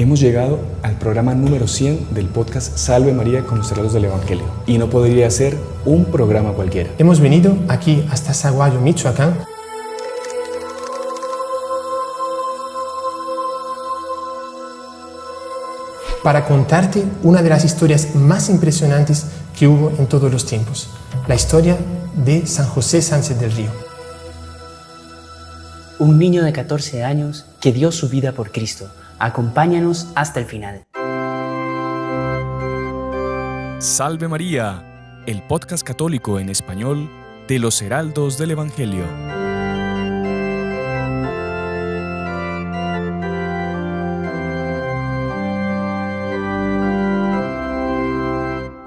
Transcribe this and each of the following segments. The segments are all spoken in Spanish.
Hemos llegado al programa número 100 del podcast Salve María con los heraldos del Evangelio. Y no podría ser un programa cualquiera. Hemos venido aquí hasta Saguayo, Michoacán, para contarte una de las historias más impresionantes que hubo en todos los tiempos. La historia de San José Sánchez del Río. Un niño de 14 años que dio su vida por Cristo. Acompáñanos hasta el final. Salve María, el podcast católico en español de los heraldos del Evangelio.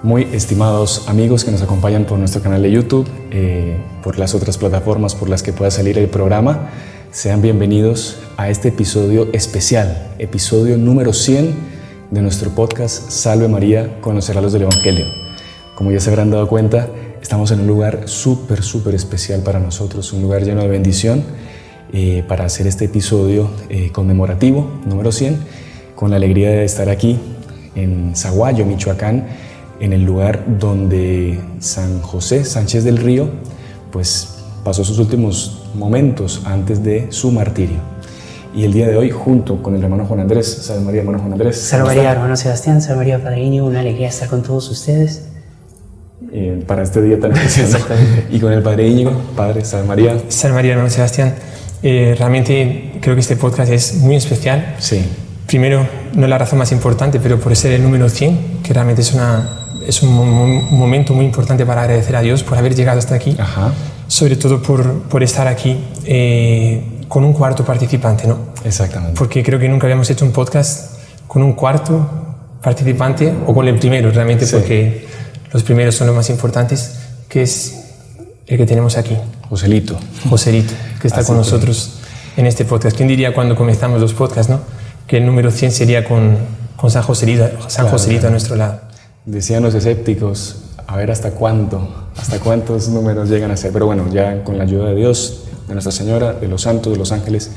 Muy estimados amigos que nos acompañan por nuestro canal de YouTube, por las otras plataformas por las que pueda salir el programa, sean bienvenidos a este episodio especial, episodio número 100 de nuestro podcast Salve María con los heraldos del Evangelio. Como ya se habrán dado cuenta, estamos en un lugar súper especial para nosotros, un lugar lleno de bendición para hacer este episodio conmemorativo número 100, con la alegría de estar aquí en Saguayo, Michoacán, en el lugar donde San José Sánchez del Río pues pasó sus últimos momentos antes de su martirio. Y el día de hoy, junto con el hermano Juan Andrés, Salve María, hermano Juan Andrés. Salve María, hermano Sebastián, Salve María, Padre Íñigo, una alegría estar con todos ustedes. Para este día tan especial, ¿no? Y con el Padre Íñigo, Padre, Salve María. Salve María, hermano Sebastián. Realmente creo que este podcast es muy especial. Sí. Primero, no la razón más importante, pero por ser el número 100, que realmente es un momento muy importante para agradecer a Dios por haber llegado hasta aquí. Ajá. Sobre todo por estar aquí con un cuarto participante, ¿no? Exactamente. Porque creo que nunca habíamos hecho un podcast con un cuarto participante o con el primero, realmente, sí. Porque los primeros son los más importantes, que es el que tenemos aquí. Joselito, que está con nosotros en este podcast. ¿Quién diría cuando comenzamos los podcasts, no? Que el número 100 sería con San Joselito, a nuestro lado. Decían los escépticos, a ver hasta cuántos números llegan a ser. Pero bueno, ya con la ayuda de Dios, de Nuestra Señora, de los santos, de los ángeles,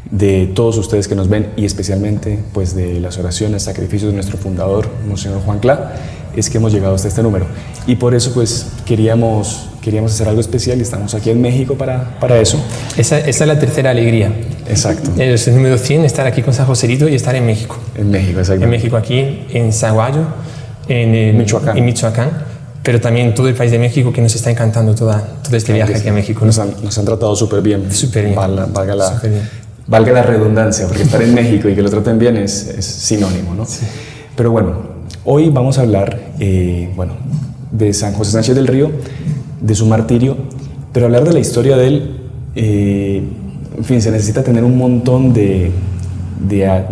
de todos ustedes que nos ven y especialmente pues de las oraciones, sacrificios de nuestro fundador, Monseñor Juan Clá, es que hemos llegado hasta este número. Y por eso pues queríamos hacer algo especial y estamos aquí en México para eso. Esa es la tercera alegría. Exacto. Es el número 100, estar aquí con San Joselito y estar en México. En México, exacto. En México, aquí en Saguayo, en Michoacán, pero también todo el país de México, que nos está encantando todo este viaje aquí a México, ¿no? Nos han tratado súper bien. Súper bien. Valga la redundancia, porque estar en México y que lo traten bien es sinónimo, ¿no? Sí. Pero bueno, hoy vamos a hablar de San José Sánchez del Río, de su martirio, pero hablar de la historia de él, en fin, se necesita tener un montón de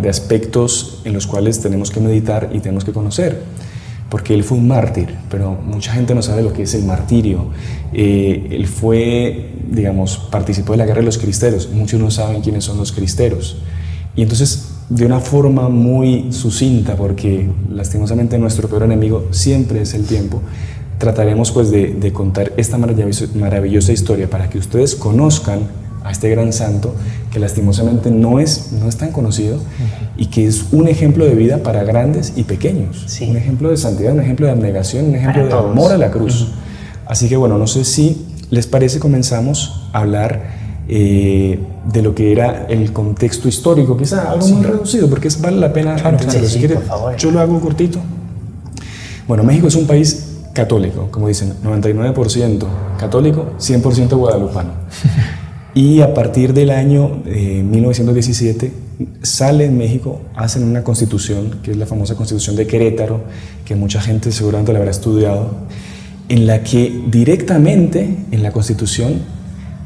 aspectos en los cuales tenemos que meditar y tenemos que conocer, porque él fue un mártir, pero mucha gente no sabe lo que es el martirio. Él participó de la guerra de los cristeros, muchos no saben quiénes son los cristeros, y entonces de una forma muy sucinta, porque lastimosamente nuestro peor enemigo siempre es el tiempo, trataremos pues de contar esta maravillosa historia para que ustedes conozcan a este gran santo que lastimosamente no es tan conocido y que es un ejemplo de vida para grandes y pequeños, sí. Un ejemplo de santidad, un ejemplo de abnegación, un ejemplo de amor a la cruz. Así que bueno, no sé si les parece, comenzamos a hablar de lo que era el contexto histórico, quizá algo muy reducido, porque vale la pena entenderlo. Si quiere, yo lo hago cortito. Bueno, México es un país católico, como dicen, 99% católico, 100% guadalupano. Y a partir del año 1917 sale en México, hacen una constitución, que es la famosa Constitución de Querétaro, que mucha gente seguramente la habrá estudiado, en la que directamente en la constitución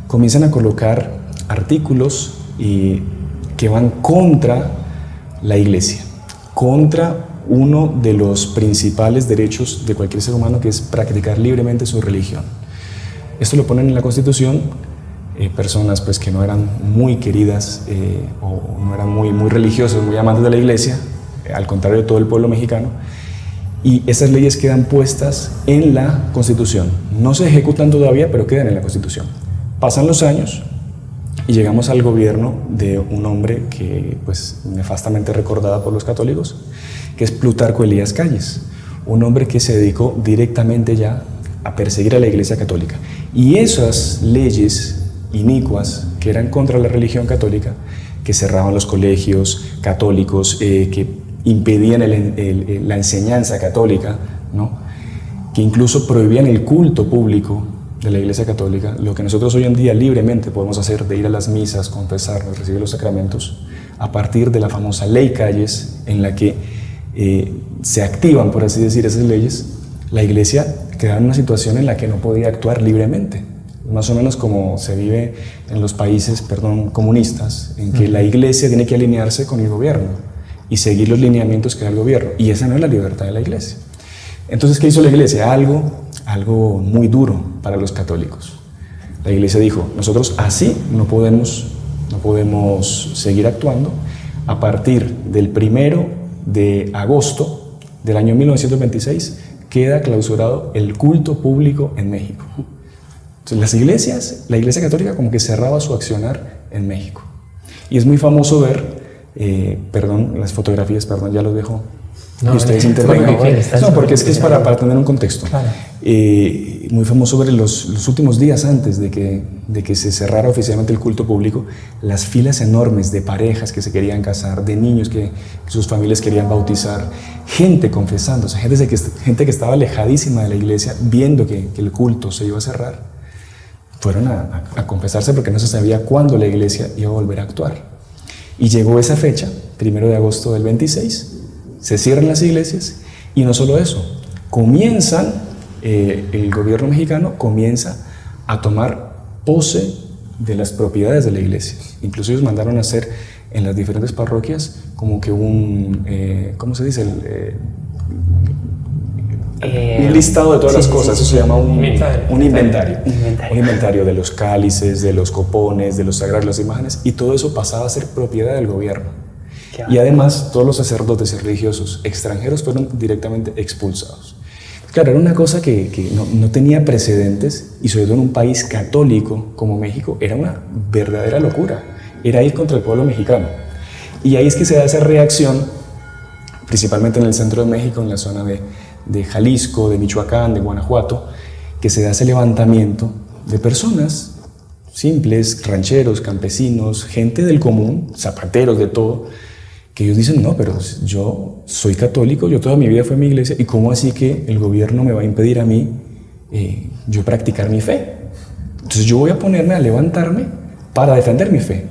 comienzan a colocar artículos que van contra la Iglesia, contra uno de los principales derechos de cualquier ser humano, que es practicar libremente su religión. Esto lo ponen en la constitución. Personas pues que no eran muy queridas o no eran muy religiosas, muy amantes de la iglesia, al contrario de todo el pueblo mexicano, y esas leyes quedan puestas en la Constitución. No se ejecutan todavía, pero quedan en la Constitución. Pasan los años y llegamos al gobierno de un hombre que, pues, nefastamente recordado por los católicos, que es Plutarco Elías Calles, un hombre que se dedicó directamente ya a perseguir a la Iglesia Católica. Y esas leyes inicuas que eran contra la religión católica, que cerraban los colegios católicos, que impedían la enseñanza católica, ¿no? Que incluso prohibían el culto público de la Iglesia Católica, lo que nosotros hoy en día libremente podemos hacer, de ir a las misas, confesarnos, recibir los sacramentos, a partir de la famosa Ley Calles, en la que se activan, por así decir, esas leyes, la Iglesia quedaba en una situación en la que no podía actuar libremente, más o menos como se vive en los países, comunistas, en que la Iglesia tiene que alinearse con el gobierno y seguir los lineamientos que da el gobierno, y esa no es la libertad de la Iglesia. Entonces, ¿qué hizo la Iglesia? Algo muy duro para los católicos. La Iglesia dijo, nosotros así no podemos seguir actuando. A partir del 1 de agosto del año 1926 queda clausurado el culto público en México. Entonces la Iglesia Católica como que cerraba su accionar en México. Y es muy famoso ver, las fotografías, ya los dejo. No, y ustedes intervengan. No, porque es para tener un contexto. Claro. Muy famoso ver los últimos días antes de que se cerrara oficialmente el culto público, las filas enormes de parejas que se querían casar, de niños que sus familias querían bautizar, gente confesándose, gente que estaba alejadísima de la iglesia, viendo que el culto se iba a cerrar, fueron a confesarse porque no se sabía cuándo la iglesia iba a volver a actuar. Y llegó esa fecha, 1 de agosto del 26, se cierran las iglesias y no solo eso, el gobierno mexicano comienza a tomar pose de las propiedades de la iglesia. Incluso ellos mandaron a hacer en las diferentes parroquias como que ¿cómo se dice? Un listado de todas las cosas, eso se llama un inventario. Un inventario de los cálices, de los copones, de los sagrados, las imágenes, y todo eso pasaba a ser propiedad del gobierno. Y además todos los sacerdotes y religiosos extranjeros fueron directamente expulsados. Claro, era una cosa que no tenía precedentes, y sobre todo en un país católico como México era una verdadera locura, era ir contra el pueblo mexicano. Y ahí es que se da esa reacción, principalmente en el centro de México, en la zona de Jalisco, de Michoacán, de Guanajuato, que se da ese levantamiento de personas simples, rancheros, campesinos, gente del común, zapateros, de todo, que ellos dicen, no, pero yo soy católico, yo toda mi vida fui a mi iglesia, ¿y cómo así que el gobierno me va a impedir a mí yo practicar mi fe? Entonces yo voy a ponerme a levantarme para defender mi fe.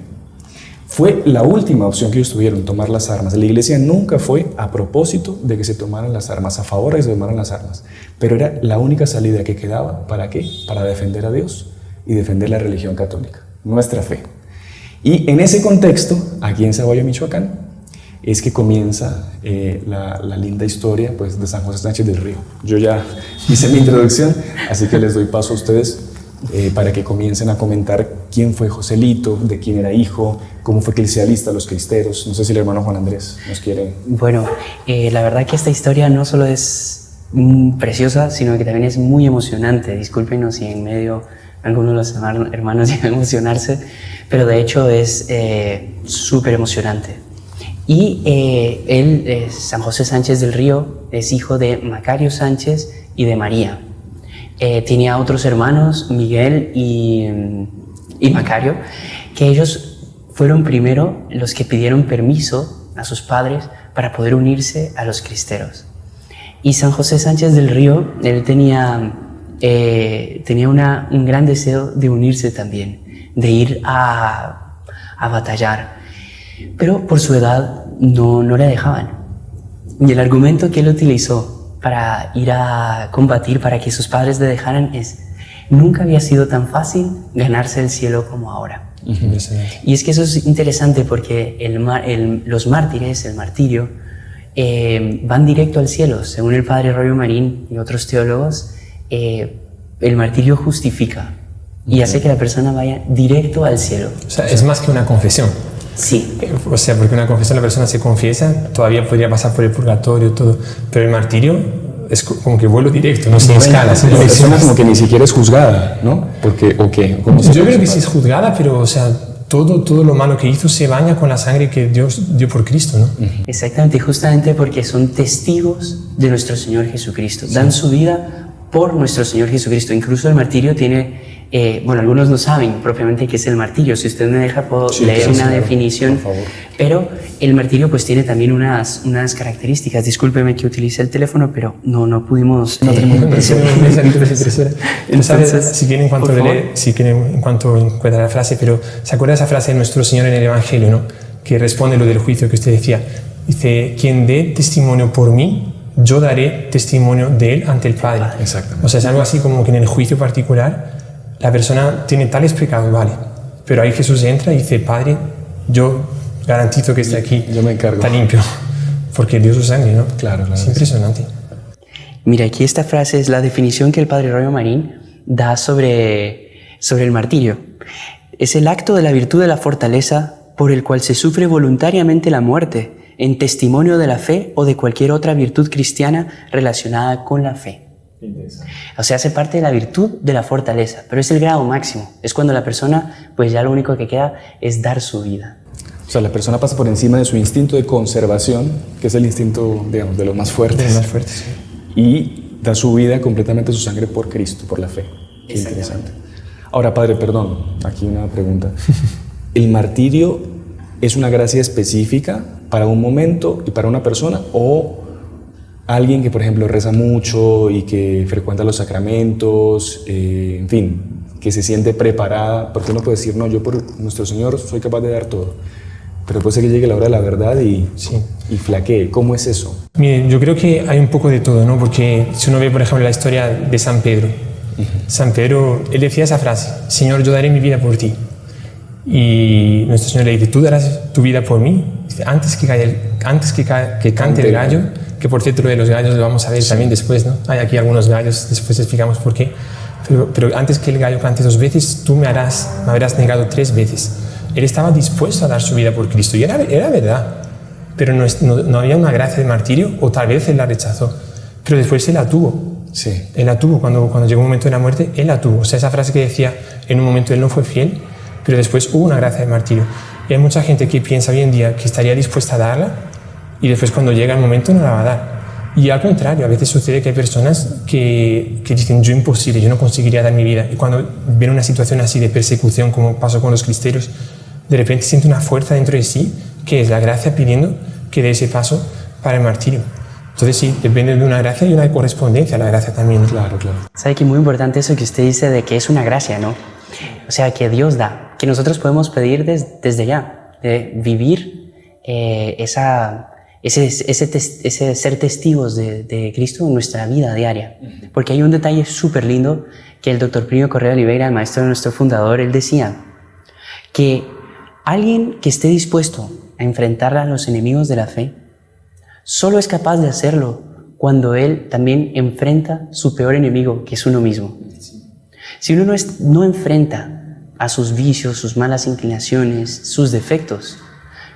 Fue la última opción que ellos tuvieron, tomar las armas. La iglesia nunca fue a propósito de que se tomaran las armas, a favor de que se tomaran las armas, pero era la única salida que quedaba. ¿Para qué? Para defender a Dios y defender la religión católica, nuestra fe. Y en ese contexto, aquí en Saboya, Michoacán, es que comienza la linda historia, pues, de San José Sánchez del Río. Yo ya hice mi introducción, así que les doy paso a ustedes para que comiencen a comentar quién fue Joselito, de quién era hijo, cómo fue que él se alista a los cristeros. No sé si el hermano Juan Andrés nos quiere... Bueno, la verdad que esta historia no solo es preciosa, sino que también es muy emocionante. Discúlpenos si en medio alguno de los hermanos llega a emocionarse, pero de hecho es súper emocionante. Y San José Sánchez del Río, es hijo de Macario Sánchez y de María. Tenía otros hermanos, Miguel y Macario, que ellos fueron primero los que pidieron permiso a sus padres para poder unirse a los cristeros. Y San José Sánchez del Río, él tenía un gran deseo de unirse también, de ir a batallar. Pero por su edad no le dejaban. Y el argumento que él utilizó para ir a combatir, para que sus padres le dejaran, es: nunca había sido tan fácil ganarse el cielo como ahora. Y es que eso es interesante porque los mártires, el martirio, van directo al cielo. Según el padre Royo Marín y otros teólogos, el martirio justifica y hace que la persona vaya directo al cielo. O sea, es más que una confesión. Sí. O sea, porque una confesión, la persona se confiesa, todavía podría pasar por el purgatorio, todo, pero el martirio es como que vuelo directo, no sin escalas. La persona como que ni siquiera es juzgada, ¿no? Porque, ¿o qué? Yo creo que sí es juzgada, pero, o sea, todo lo malo que hizo se baña con la sangre que Dios dio por Cristo, ¿no? Exactamente, justamente porque son testigos de nuestro Señor Jesucristo. Dan su vida por nuestro Señor Jesucristo. Incluso el martirio tiene... bueno, algunos no saben propiamente qué es el martirio. Si usted me deja, puedo leer una definición. Por favor. Pero el martirio pues tiene también unas características. Discúlpeme que utilice el teléfono, pero no pudimos... No tenemos impresión. Entonces, si quieren en cuanto encuentra la frase, pero ¿se acuerda esa frase de nuestro Señor en el Evangelio, ¿no? Que responde lo del juicio que usted decía? Dice, quien dé testimonio por mí, yo daré testimonio de él ante el Padre. Exactamente. O sea, es algo así como que en el juicio particular la persona tiene tales pecados, vale, pero ahí Jesús entra y dice, Padre, yo garantizo que aquí yo me encargo. Está limpio, porque Dios es sangre, ¿no? Claro. Es impresionante. Mira, aquí esta frase es la definición que el padre Royo Marín da sobre el martirio. Es el acto de la virtud de la fortaleza por el cual se sufre voluntariamente la muerte en testimonio de la fe o de cualquier otra virtud cristiana relacionada con la fe. O sea, hace parte de la virtud de la fortaleza, pero es el grado máximo. Es cuando la persona, pues ya lo único que queda es dar su vida. O sea, la persona pasa por encima de su instinto de conservación, que es el instinto, digamos, de los más fuertes. De los más fuertes, sí. Y da su vida, completamente su sangre por Cristo, por la fe. Qué interesante. Ahora, padre, perdón, aquí una pregunta. ¿El martirio es una gracia específica para un momento y para una persona, o alguien que, por ejemplo, reza mucho y que frecuenta los sacramentos, en fin, que se siente preparada? Porque uno puede decir, no, yo por nuestro Señor soy capaz de dar todo, pero puede ser que llegue la hora de la verdad y flaquee. ¿Cómo es eso? Mire, yo creo que hay un poco de todo, ¿no? Porque si uno ve, por ejemplo, la historia de San Pedro, San Pedro, él decía esa frase, Señor, yo daré mi vida por ti. Y nuestro Señor le dice, ¿tú darás tu vida por mí? Dice, antes que cante el gallo, que por cierto lo de los gallos lo vamos a ver también después, ¿no? Hay aquí algunos gallos, después explicamos por qué. Pero antes que el gallo cante 2 veces, tú me habrás negado 3 veces. Él estaba dispuesto a dar su vida por Cristo, y era verdad. Pero no había una gracia de martirio, o tal vez él la rechazó. Pero después él la tuvo. Sí. Él la tuvo, cuando llegó un momento de la muerte, él la tuvo. O sea, esa frase que decía, en un momento él no fue fiel, pero después hubo una gracia de martirio. Y hay mucha gente que piensa hoy en día que estaría dispuesta a darla, y después cuando llega el momento no la va a dar. Y al contrario, a veces sucede que hay personas que dicen, yo imposible, yo no conseguiría dar mi vida. Y cuando ven una situación así de persecución, como pasó con los cristeros, de repente siente una fuerza dentro de sí, que es la gracia pidiendo que dé ese paso para el martirio. Entonces sí, depende de una gracia y una correspondencia a la gracia también. Claro. Sabe que es muy importante eso que usted dice de que es una gracia, ¿no? O sea, que Dios da, que nosotros podemos pedir desde ya, de vivir ese ser testigos de Cristo en nuestra vida diaria. Porque hay un detalle súper lindo que el doctor Plinio Correa Oliveira, el maestro de nuestro fundador, él decía que alguien que esté dispuesto a enfrentar a los enemigos de la fe solo es capaz de hacerlo cuando él también enfrenta su peor enemigo, que es uno mismo. Si uno no enfrenta a sus vicios, sus malas inclinaciones, sus defectos,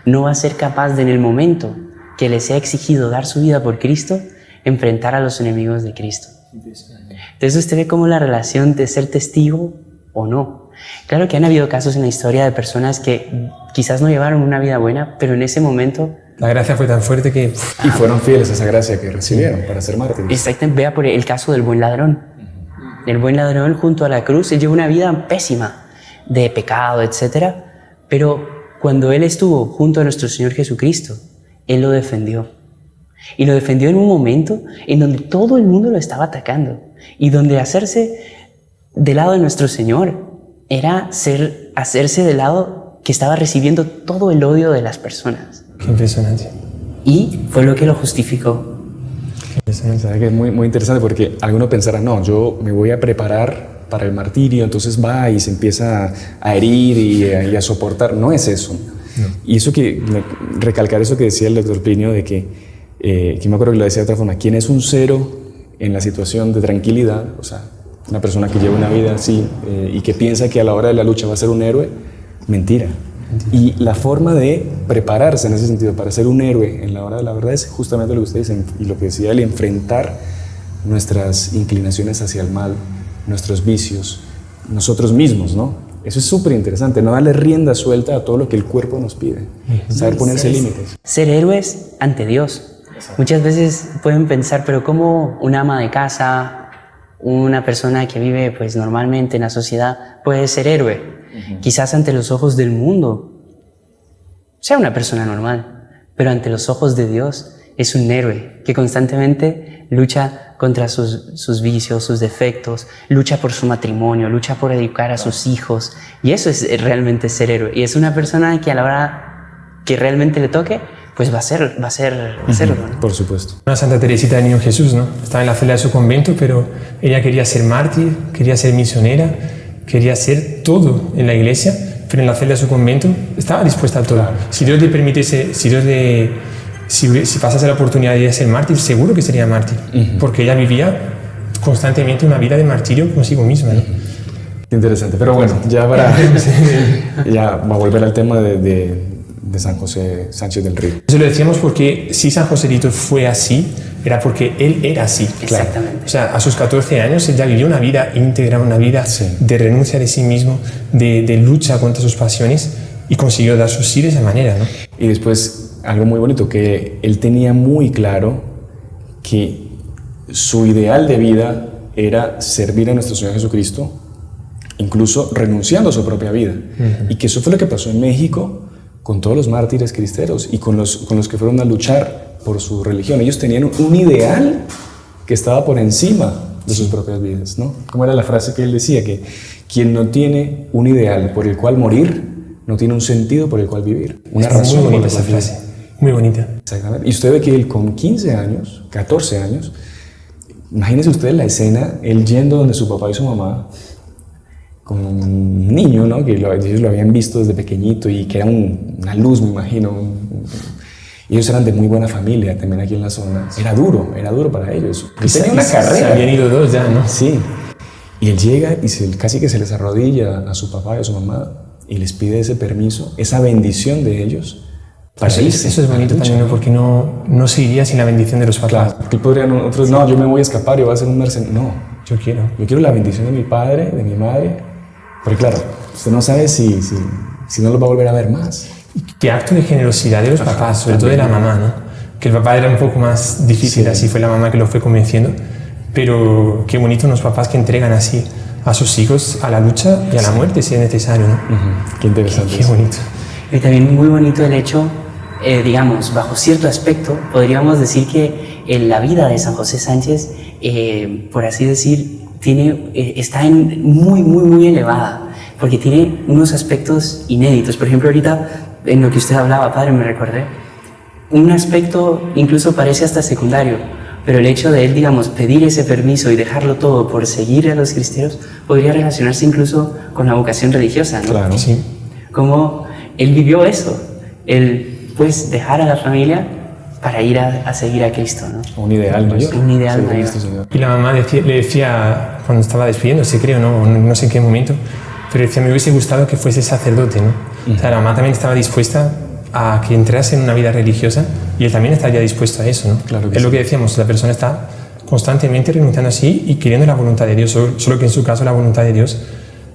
no va a ser capaz de, en el momento que le sea exigido dar su vida por Cristo, enfrentar a los enemigos de Cristo. Entonces usted ve cómo la relación de ser testigo o no. Claro que han habido casos en la historia de personas que quizás no llevaron una vida buena, pero en ese momento la gracia fue tan fuerte que... Y fueron fieles a esa gracia que recibieron para ser mártires. Exactamente, vea por el caso del buen ladrón. El buen ladrón junto a la cruz, él llevó una vida pésima de pecado, etc. Pero cuando él estuvo junto a nuestro Señor Jesucristo, él lo defendió. Y lo defendió en un momento en donde todo el mundo lo estaba atacando. Y donde hacerse del lado de nuestro Señor era hacerse del lado que estaba recibiendo todo el odio de las personas. Qué impresionante. Y fue lo que lo justificó. ¿Sabes que es muy, muy interesante? Porque alguno pensará, no, yo me voy a preparar para el martirio, entonces va y se empieza a herir y a soportar. No es eso. No. Y eso recalcar eso que decía el doctor Plinio, de que me acuerdo que lo decía de otra forma, ¿quién es un cero en la situación de tranquilidad? O sea, una persona que lleva una vida así y que piensa que a la hora de la lucha va a ser un héroe, mentira. Y la forma de prepararse en ese sentido para ser un héroe en la hora de la verdad es justamente lo que ustedes dicen y lo que decía él, enfrentar nuestras inclinaciones hacia el mal, nuestros vicios, nosotros mismos, ¿no? Eso es súper interesante, no darle rienda suelta a todo lo que el cuerpo nos pide, saber ponerse límites. Ser héroes ante Dios. Muchas veces pueden pensar, pero ¿cómo una ama de casa, una persona que vive pues normalmente en la sociedad puede ser héroe? Quizás ante los ojos del mundo sea una persona normal, pero ante los ojos de Dios es un héroe que constantemente lucha contra sus vicios, sus defectos, lucha por su matrimonio, lucha por educar a sus hijos, y eso es realmente ser héroe. Y es una persona que a la hora que realmente le toque, pues va a hacerlo, ¿no? Por supuesto. Una Santa Teresita del Niño Jesús, ¿no? Estaba en la celda de su convento, pero ella quería ser mártir, quería ser misionera, quería ser todo en la iglesia, pero en la celda de su convento estaba dispuesta a todo. Claro. Si Dios le permitiese, si pasase la oportunidad de ser mártir, seguro que sería mártir, porque ella vivía constantemente una vida de martirio consigo misma, ¿no? Interesante, pero bueno, ya va a volver al tema de San José Sánchez del Río. Eso lo decíamos porque si San Joselito fue así, era porque él era así. Exactamente. Claro. O sea, a sus 14 años él ya vivió una vida íntegra, una vida de renuncia de sí mismo, de lucha contra sus pasiones, y consiguió dar su sí de esa manera, ¿no? Y después, algo muy bonito, que él tenía muy claro que su ideal de vida era servir a nuestro Señor Jesucristo, incluso renunciando a su propia vida. Y que eso fue lo que pasó en México con todos los mártires cristeros y con los que fueron a luchar por su religión. Ellos tenían un ideal que estaba por encima de sus propias vidas, ¿no? ¿Cómo era la frase que él decía? Que quien no tiene un ideal por el cual morir, no tiene un sentido por el cual vivir. Una razón. Muy bonita esa frase, muy bonita. Exactamente. Y usted ve que él con 15 años, 14 años, imagínese usted la escena, él yendo donde su papá y su mamá, con un niño, ¿no? Que ellos lo habían visto desde pequeñito y que era una luz, me imagino. Ellos eran de muy buena familia también aquí en la zona. Era duro para ellos. Él tenía una carrera. Se habían ido dos ya, ¿no? Sí. Y él llega y casi que se les arrodilla a su papá y a su mamá y les pide ese permiso, esa bendición de ellos para irse. Eso es bonito también, ¿no? Porque no se iría sin la bendición de los papás. Claro, porque podrían otros, no, yo me voy a escapar y voy a ser un mercenario. No, yo quiero la bendición de mi padre, de mi madre. Porque claro, usted no sabe si no los va a volver a ver más. Qué acto de generosidad de los papás, sobre todo de la mamá, ¿no? Que el papá era un poco más difícil, así fue la mamá que lo fue convenciendo. Pero qué bonito los papás que entregan así a sus hijos a la lucha y a la muerte si es necesario, ¿no? Qué interesante. Qué bonito. Y también muy bonito el hecho, digamos, bajo cierto aspecto, podríamos decir que en la vida de San José Sánchez, por así decir, está muy elevada, porque tiene unos aspectos inéditos. Por ejemplo, ahorita en lo que usted hablaba, padre, me recordé, un aspecto incluso parece hasta secundario, pero el hecho de él, digamos, pedir ese permiso y dejarlo todo por seguir a los cristeros podría relacionarse incluso con la vocación religiosa, ¿no? Claro, sí. Como él vivió eso, él pues dejar a la familia para ir a seguir a Cristo, ¿no? Un ideal mayor. Un ideal mayor. Y la mamá le decía, cuando estaba despidiéndose, creo, no sé en qué momento, pero decía, me hubiese gustado que fuese sacerdote, ¿no? O sea, la mamá también estaba dispuesta a que entrase en una vida religiosa y él también estaría dispuesto a eso, ¿no? Claro que es lo que decíamos, la persona está constantemente renunciando así y queriendo la voluntad de Dios, solo que en su caso la voluntad de Dios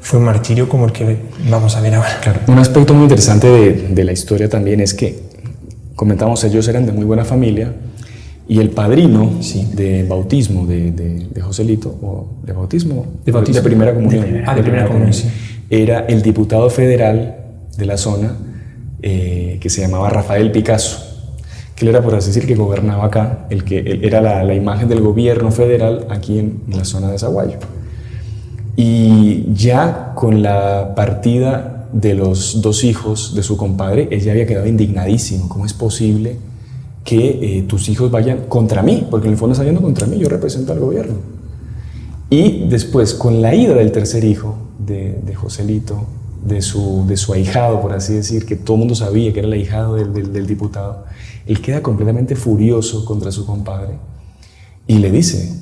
fue un martirio como el que vamos a ver ahora. Claro. Un aspecto muy interesante de la historia también es que, comentamos, ellos eran de muy buena familia y el padrino de bautismo de Joselito, o de bautismo, de primera comunión, de primera comunión, sí. Era el diputado federal de la zona que se llamaba Rafael Picasso, que él era, por así decir, que gobernaba acá, él era la imagen del gobierno federal aquí en la zona de Zaguayo. Y ya con la partida de los dos hijos de su compadre, él ya había quedado indignadísimo. ¿Cómo es posible que tus hijos vayan contra mí? Porque en el fondo están yendo contra mí, yo represento al gobierno. Y después, con la ida del tercer hijo de Joselito, de su ahijado, por así decir, que todo el mundo sabía que era el ahijado del diputado, él queda completamente furioso contra su compadre y le dice: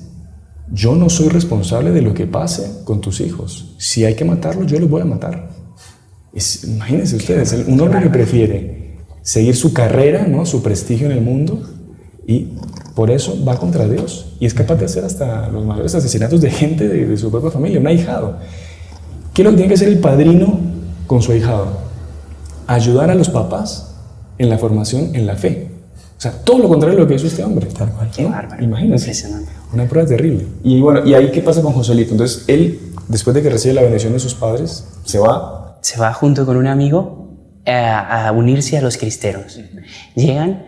yo no soy responsable de lo que pase con tus hijos. Si hay que matarlos, yo los voy a matar. Imagínense ustedes, un hombre que prefiere seguir su carrera, ¿no? Su prestigio en el mundo, y por eso va contra Dios y es capaz de hacer hasta los mayores asesinatos de gente de su propia familia, un ahijado. ¿Qué es lo que tiene que hacer el padrino con su ahijado? Ayudar a los papás en la formación en la fe. O sea, todo lo contrario de lo que hizo este hombre. Tal cual. Qué bárbaro. Imagínate. Impresionante. Una prueba terrible. Y bueno, ¿y ahí qué pasa con Joselito? Entonces, él, después de que recibe la bendición de sus padres, se va. Se va junto con un amigo a unirse a los cristeros. Llegan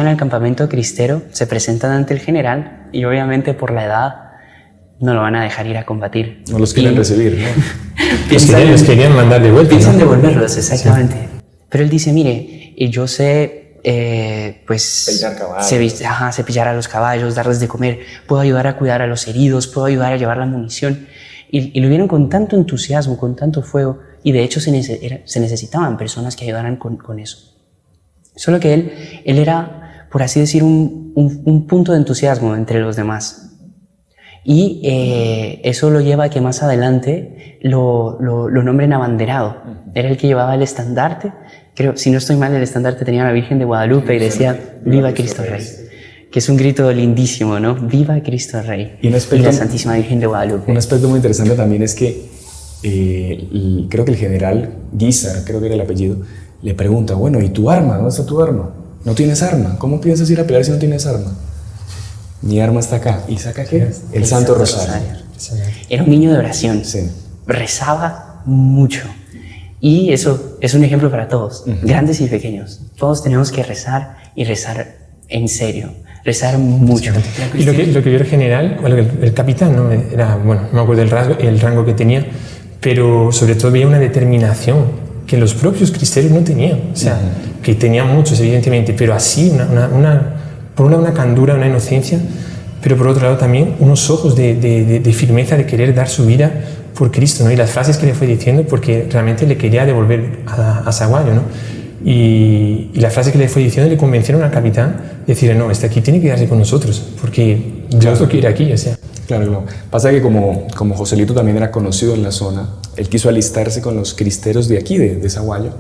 al campamento cristero, se presentan ante el general y obviamente por la edad no lo van a dejar ir a combatir. No los quieren recibir, ¿no? Los querían mandar de vuelta. Piensan ¿no? devolverlos, exactamente. Sí. Pero él dice, mire, yo sé, Peinar caballos. Cepillar a los caballos, darles de comer, puedo ayudar a cuidar a los heridos, puedo ayudar a llevar la munición. Y lo vieron con tanto entusiasmo, con tanto fuego, y de hecho se necesitaban personas que ayudaran con eso. Solo que él era, por así decir, un punto de entusiasmo entre los demás. Y eso lo lleva a que más adelante lo nombren abanderado. Era el que llevaba el estandarte. Creo, si no estoy mal, el estandarte tenía a la Virgen de Guadalupe y decía ¡Viva Cristo Rey! Que es un grito lindísimo, ¿no? ¡Viva Cristo Rey! Y la Santísima Virgen de Guadalupe. Un aspecto muy interesante también es que creo que el general Guízar, creo que era el apellido, le pregunta, bueno, ¿y tu arma? ¿Dónde está tu arma? ¿No tienes arma? ¿Cómo piensas ir a pelear si no tienes arma? Mi arma está acá. ¿Y saca qué? El Santo Rosario. Era un niño de oración. Sí. Rezaba mucho. Y eso es un ejemplo para todos, grandes y pequeños. Todos tenemos que rezar y rezar en serio, rezar mucho. Y lo que vio el general, bueno, el capitán, ¿no? Era, bueno, no me acuerdo el rango que tenía, pero sobre todo veía una determinación que los propios cristeros no tenían. O sea, que tenían muchos, evidentemente, pero así, por un lado una candura, una inocencia, pero por otro lado también unos ojos de firmeza, de querer dar su vida por Cristo, ¿no? Y las frases que le fue diciendo, porque realmente le quería devolver a Saguayo, ¿no? Y las frases que le fue diciendo le convencieron al capitán de decirle, no, este aquí tiene que quedarse con nosotros, porque Dios lo quiere aquí, o sea. Claro. Pasa que como Joselito también era conocido en la zona, él quiso alistarse con los cristeros de aquí, de Saguayo,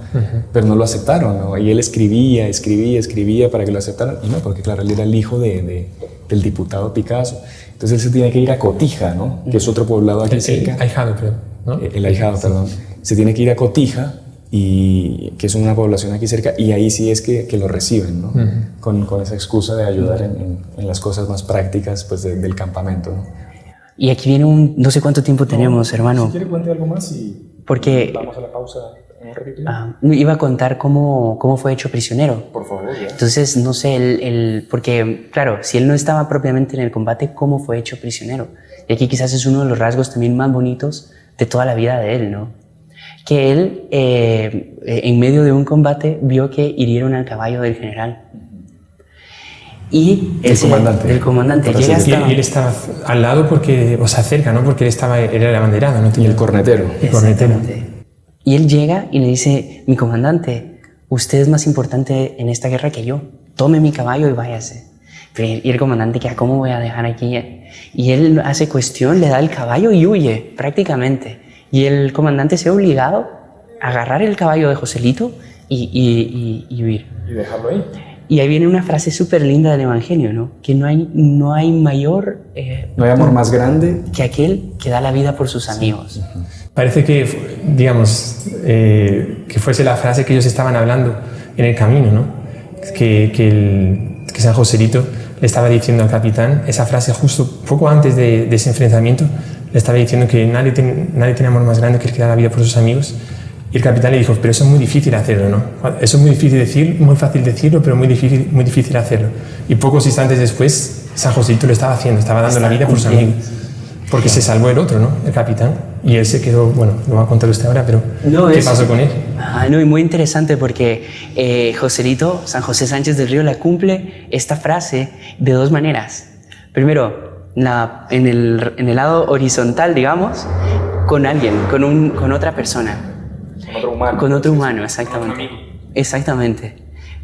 pero no lo aceptaron, ¿no? Y él escribía para que lo aceptaran, y no, porque claro, él era el hijo del diputado Picasso. Entonces él se tiene que ir a Cotija, ¿no? Que es otro poblado aquí cerca. El ahijado, ¿no? El ahijado, perdón. Se tiene que ir a Cotija, y que es una población aquí cerca, y ahí sí es que lo reciben, ¿no? Con esa excusa de ayudar en las cosas más prácticas, pues, del campamento, ¿no? Y aquí viene no sé cuánto tiempo tenemos, hermano. Si quiere cuente algo más y porque vamos a la pausa un ratito. Iba a contar cómo fue hecho prisionero. Por favor, ya. Entonces, no sé, porque, claro, si él no estaba propiamente en el combate, ¿cómo fue hecho prisionero? Y aquí quizás es uno de los rasgos también más bonitos de toda la vida de él, ¿no? Que él, en medio de un combate, vio que hirieron al caballo del general. Y el comandante llega hasta... Y él estaba al lado o sea, cerca, ¿no? Porque él era el abanderado, ¿no? Y el cornetero. Y él llega y le dice, mi comandante, usted es más importante en esta guerra que yo. Tome mi caballo y váyase. Y el comandante queda, ¿cómo voy a dejar aquí? Y él hace cuestión, le da el caballo y huye, prácticamente. Y el comandante se ha obligado a agarrar el caballo de Joselito y huir. Y dejarlo ahí. Y ahí viene una frase súper linda del Evangelio, ¿no? Que no hay mayor... no hay amor más grande que aquel que da la vida por sus amigos. Parece que, digamos, que fuese la frase que ellos estaban hablando en el camino, ¿no? Que San Joselito le estaba diciendo al capitán esa frase justo poco antes de ese enfrentamiento. Le estaba diciendo que nadie tiene amor más grande que el que da la vida por sus amigos. Y el capitán le dijo, pero eso es muy difícil hacerlo, ¿no? Eso es muy fácil decirlo, pero muy difícil hacerlo. Y pocos instantes después, San Joselito lo estaba haciendo, estaba dando la vida por sus amigos. Porque se salvó el otro, ¿no? El capitán. Y él se quedó, bueno, lo va a contar usted ahora, pero ¿qué pasó con él? Y muy interesante porque Joselito, San José Sánchez del Río, la cumple esta frase de dos maneras. Primero, en el lado horizontal, digamos, con alguien, con otra persona. Con otro humano, exactamente. Exactamente.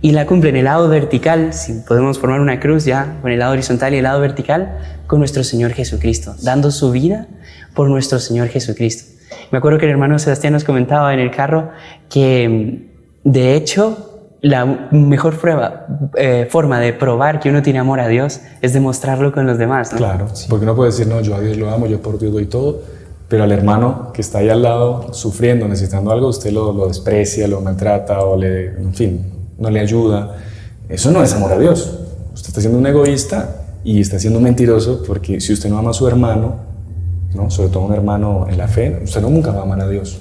Y la cumple en el lado vertical, si podemos formar una cruz ya, con el lado horizontal y el lado vertical, con nuestro Señor Jesucristo, dando su vida por nuestro Señor Jesucristo. Me acuerdo que el hermano Sebastián nos comentaba en el carro que, de hecho, la mejor forma de probar que uno tiene amor a Dios es demostrarlo con los demás, ¿no? Claro, sí. Porque uno puede decir, no, yo a Dios lo amo, yo por Dios doy todo, pero al hermano que está ahí al lado, sufriendo, necesitando algo, usted lo desprecia, lo maltrata o en fin, no le ayuda. Eso no es amor a Dios. Usted está siendo un egoísta y está siendo mentiroso, porque si usted no ama a su hermano, ¿no? Sobre todo un hermano en la fe, usted nunca va a amar a Dios.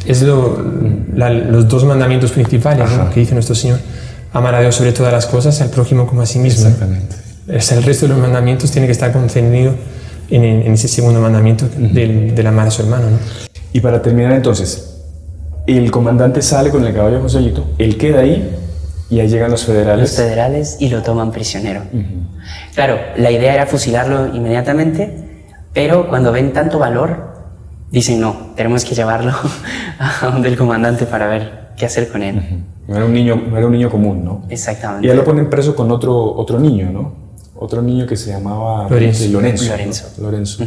Es los dos mandamientos principales, ¿no? Que dice nuestro Señor: amar a Dios sobre todas las cosas, al prójimo como a sí mismo. Exactamente. El resto de los mandamientos tiene que estar contenido en ese segundo mandamiento del amar a su hermano, ¿no? Y para terminar entonces, el comandante sale con el caballo Joselito, él queda ahí y ahí llegan los federales. Los federales y lo toman prisionero. Claro, la idea era fusilarlo inmediatamente, pero cuando ven tanto valor, dicen no, tenemos que llevarlo a donde el comandante para ver qué hacer con él. No era un niño común, ¿no? Exactamente. Y ya lo ponen preso con otro niño, ¿no? Otro niño que se llamaba Lorenzo.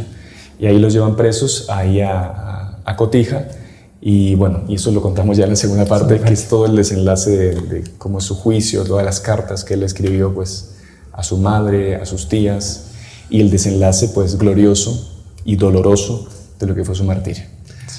Y ahí los llevan presos ahí a Cotija. Y bueno, y eso lo contamos ya en la segunda parte, que es todo el desenlace de cómo es su juicio, todas las cartas que él escribió pues a su madre, a sus tías, y el desenlace pues glorioso y doloroso de lo que fue su martirio.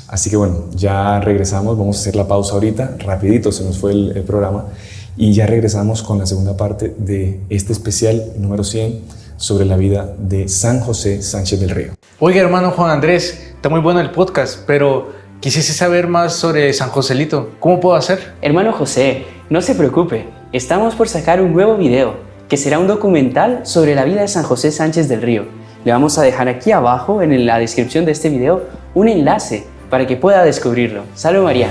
Así que bueno, ya regresamos, vamos a hacer la pausa ahorita, rapidito se nos fue el programa, y ya regresamos con la segunda parte de este especial número 100 sobre la vida de San José Sánchez del Río. Oiga, hermano Juan Andrés, está muy bueno el podcast, pero quisiese saber más sobre San Joselito. ¿Cómo puedo hacer? Hermano José, no se preocupe, estamos por sacar un nuevo video, que será un documental sobre la vida de San José Sánchez del Río. Le vamos a dejar aquí abajo, en la descripción de este video, un enlace para que pueda descubrirlo. ¡Salve María!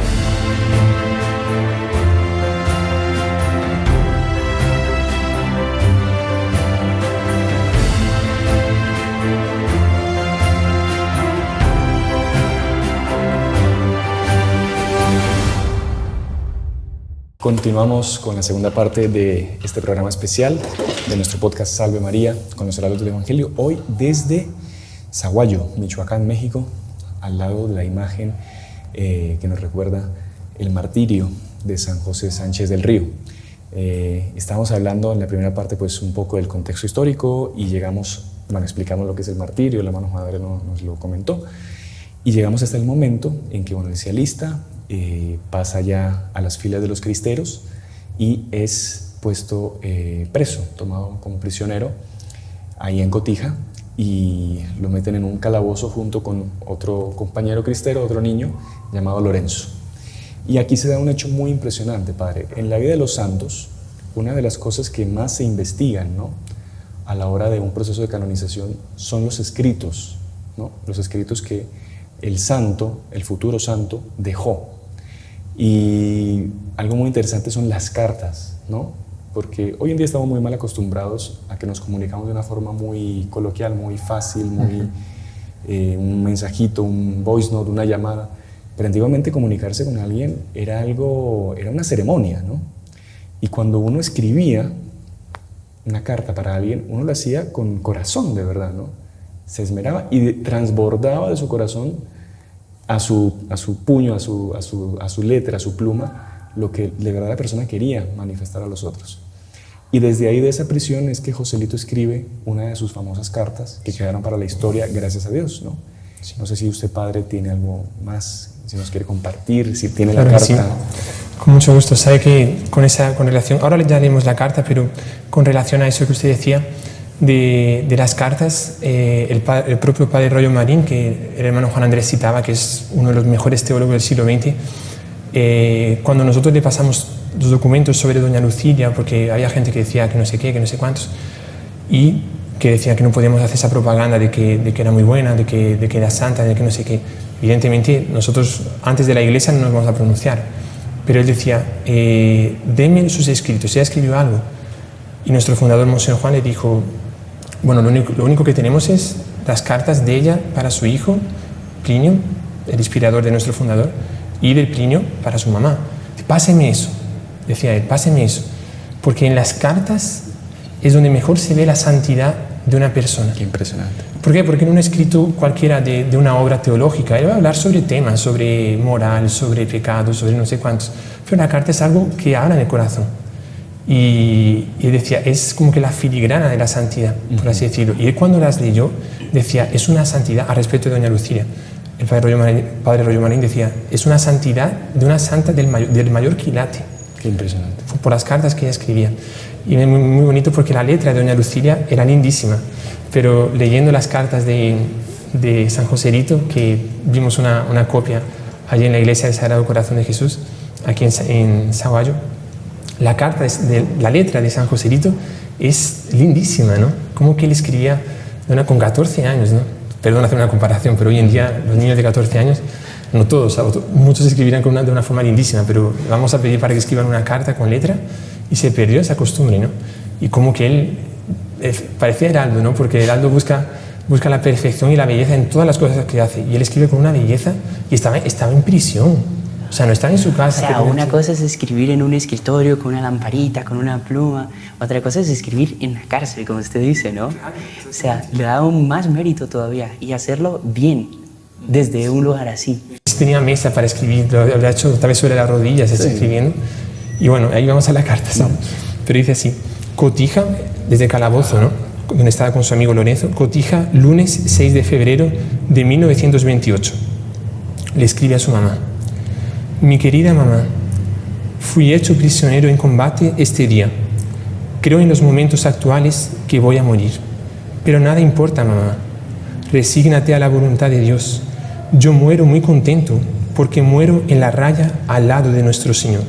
Continuamos con la segunda parte de este programa especial de nuestro podcast Salve María con los heraldos del Evangelio. Hoy desde Zaguayo, Michoacán, México, al lado de la imagen que nos recuerda el martirio de San José Sánchez del Río. Estábamos hablando en la primera parte pues un poco del contexto histórico y explicamos lo que es el martirio, la hermana Juan Andrés nos lo comentó, y llegamos hasta el momento en que el cialista pasa ya a las filas de los cristeros y es puesto preso, tomado como prisionero ahí en Cotija, y lo meten en un calabozo junto con otro compañero cristero, otro niño llamado Lorenzo. Y aquí se da un hecho muy impresionante, padre. En la vida de los santos, una de las cosas que más se investigan, ¿no?, a la hora de un proceso de canonización son los escritos, ¿no?, los escritos que el santo, el futuro santo, dejó. Y algo muy interesante son las cartas, ¿no? Porque hoy en día estamos muy mal acostumbrados a que nos comunicamos de una forma muy coloquial, muy fácil, un mensajito, un voice note, una llamada. Pero antiguamente comunicarse con alguien era una ceremonia, ¿no? Y cuando uno escribía una carta para alguien, uno lo hacía con corazón, de verdad, ¿no? Se esmeraba y transbordaba de su corazón a su puño, a su letra, a su pluma, lo que de verdad la persona quería manifestar a los otros. Y desde ahí, de esa prisión, es que Joselito escribe una de sus famosas cartas que quedaron para la historia, gracias a Dios, ¿no? Sí. No sé si usted, padre, tiene algo más, si nos quiere compartir, si tiene la carta. Sí. Con mucho gusto. Sabe que con relación, ahora ya leemos la carta, pero con relación a eso que usted decía de las cartas, el propio padre Rollo Marín, que el hermano Juan Andrés citaba, que es uno de los mejores teólogos del siglo XX, cuando nosotros le pasamos los documentos sobre doña Lucilia, porque había gente que decía que no sé qué, que no sé cuántos, y que decía que no podíamos hacer esa propaganda de que era muy buena, de que era santa, de que no sé qué. Evidentemente, nosotros antes de la iglesia no nos vamos a pronunciar, pero él decía, denme sus escritos, ella escribió algo. Y nuestro fundador, Monseñor Juan, le dijo, bueno, lo único que tenemos es las cartas de ella para su hijo, Plinio, el inspirador de nuestro fundador, y del Plinio para su mamá. Páseme eso, decía él, páseme eso, porque en las cartas es donde mejor se ve la santidad de una persona. Qué impresionante. ¿Por qué? Porque en un escrito cualquiera de una obra teológica, él va a hablar sobre temas, sobre moral, sobre pecado, sobre no sé cuántos, pero la carta es algo que habla en el corazón. Y él decía, es como que la filigrana de la santidad, por así decirlo. Y él cuando las leyó, decía, es una santidad, al respecto de doña Lucilia, el padre Rollo Marín decía, es una santidad de una santa del mayor quilate. Qué impresionante. Por las cartas que ella escribía. Y es muy bonito porque la letra de doña Lucilia era lindísima, pero leyendo las cartas de San Joselito, que vimos una copia allí en la iglesia del Sagrado Corazón de Jesús, aquí en Saguayo, la letra de San Joselito es lindísima, ¿no? Como que él escribía con 14 años, ¿no? Perdón hacer una comparación, pero hoy en día los niños de 14 años, no todos, muchos escribirán de una forma lindísima, pero vamos a pedir para que escriban una carta con letra y se perdió esa costumbre, ¿no? Y como que él parecía Heraldo, ¿no? Porque Heraldo busca la perfección y la belleza en todas las cosas que hace, y él escribe con una belleza y estaba en prisión. O sea, no estaba en su casa. O sea, una cosa es escribir en un escritorio con una lamparita, con una pluma. Otra cosa es escribir en la cárcel, como usted dice, ¿no? O sea, le da aún más mérito todavía y hacerlo bien, desde un lugar así. Tenía mesa para escribir, lo había hecho tal vez sobre las rodillas, está escribiendo. Y bueno, ahí vamos a la carta, ¿sabes? Pero dice así, Cotija, desde Calabozo, ¿no? Donde estaba con su amigo Lorenzo, Cotija, lunes 6 de febrero de 1928. Le escribe a su mamá. Mi querida mamá, fui hecho prisionero en combate este día. Creo en los momentos actuales que voy a morir. Pero nada importa, mamá. Resígnate a la voluntad de Dios. Yo muero muy contento porque muero en la raya al lado de nuestro Señor.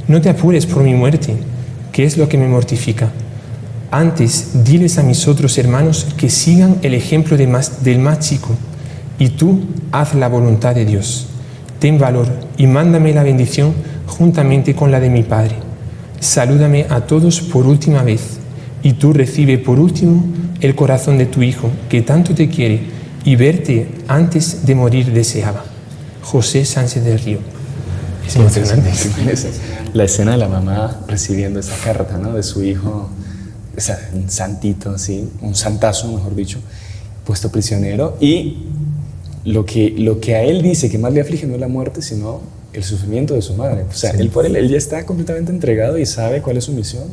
No te apures por mi muerte, que es lo que me mortifica. Antes, diles a mis otros hermanos que sigan el ejemplo del más chico. Y tú, haz la voluntad de Dios. Ten valor y mándame la bendición juntamente con la de mi Padre. Salúdame a todos por última vez, y tú recibe por último el corazón de tu Hijo, que tanto te quiere y verte antes de morir deseaba. José Sánchez del Río. Es emocionante. La escena de la mamá recibiendo esa carta, ¿no? De su hijo, un santito, ¿sí? Un santazo, mejor dicho, puesto prisionero, y lo que a él dice que más le aflige no es la muerte, sino el sufrimiento de su madre. O sea, él ya está completamente entregado y sabe cuál es su misión,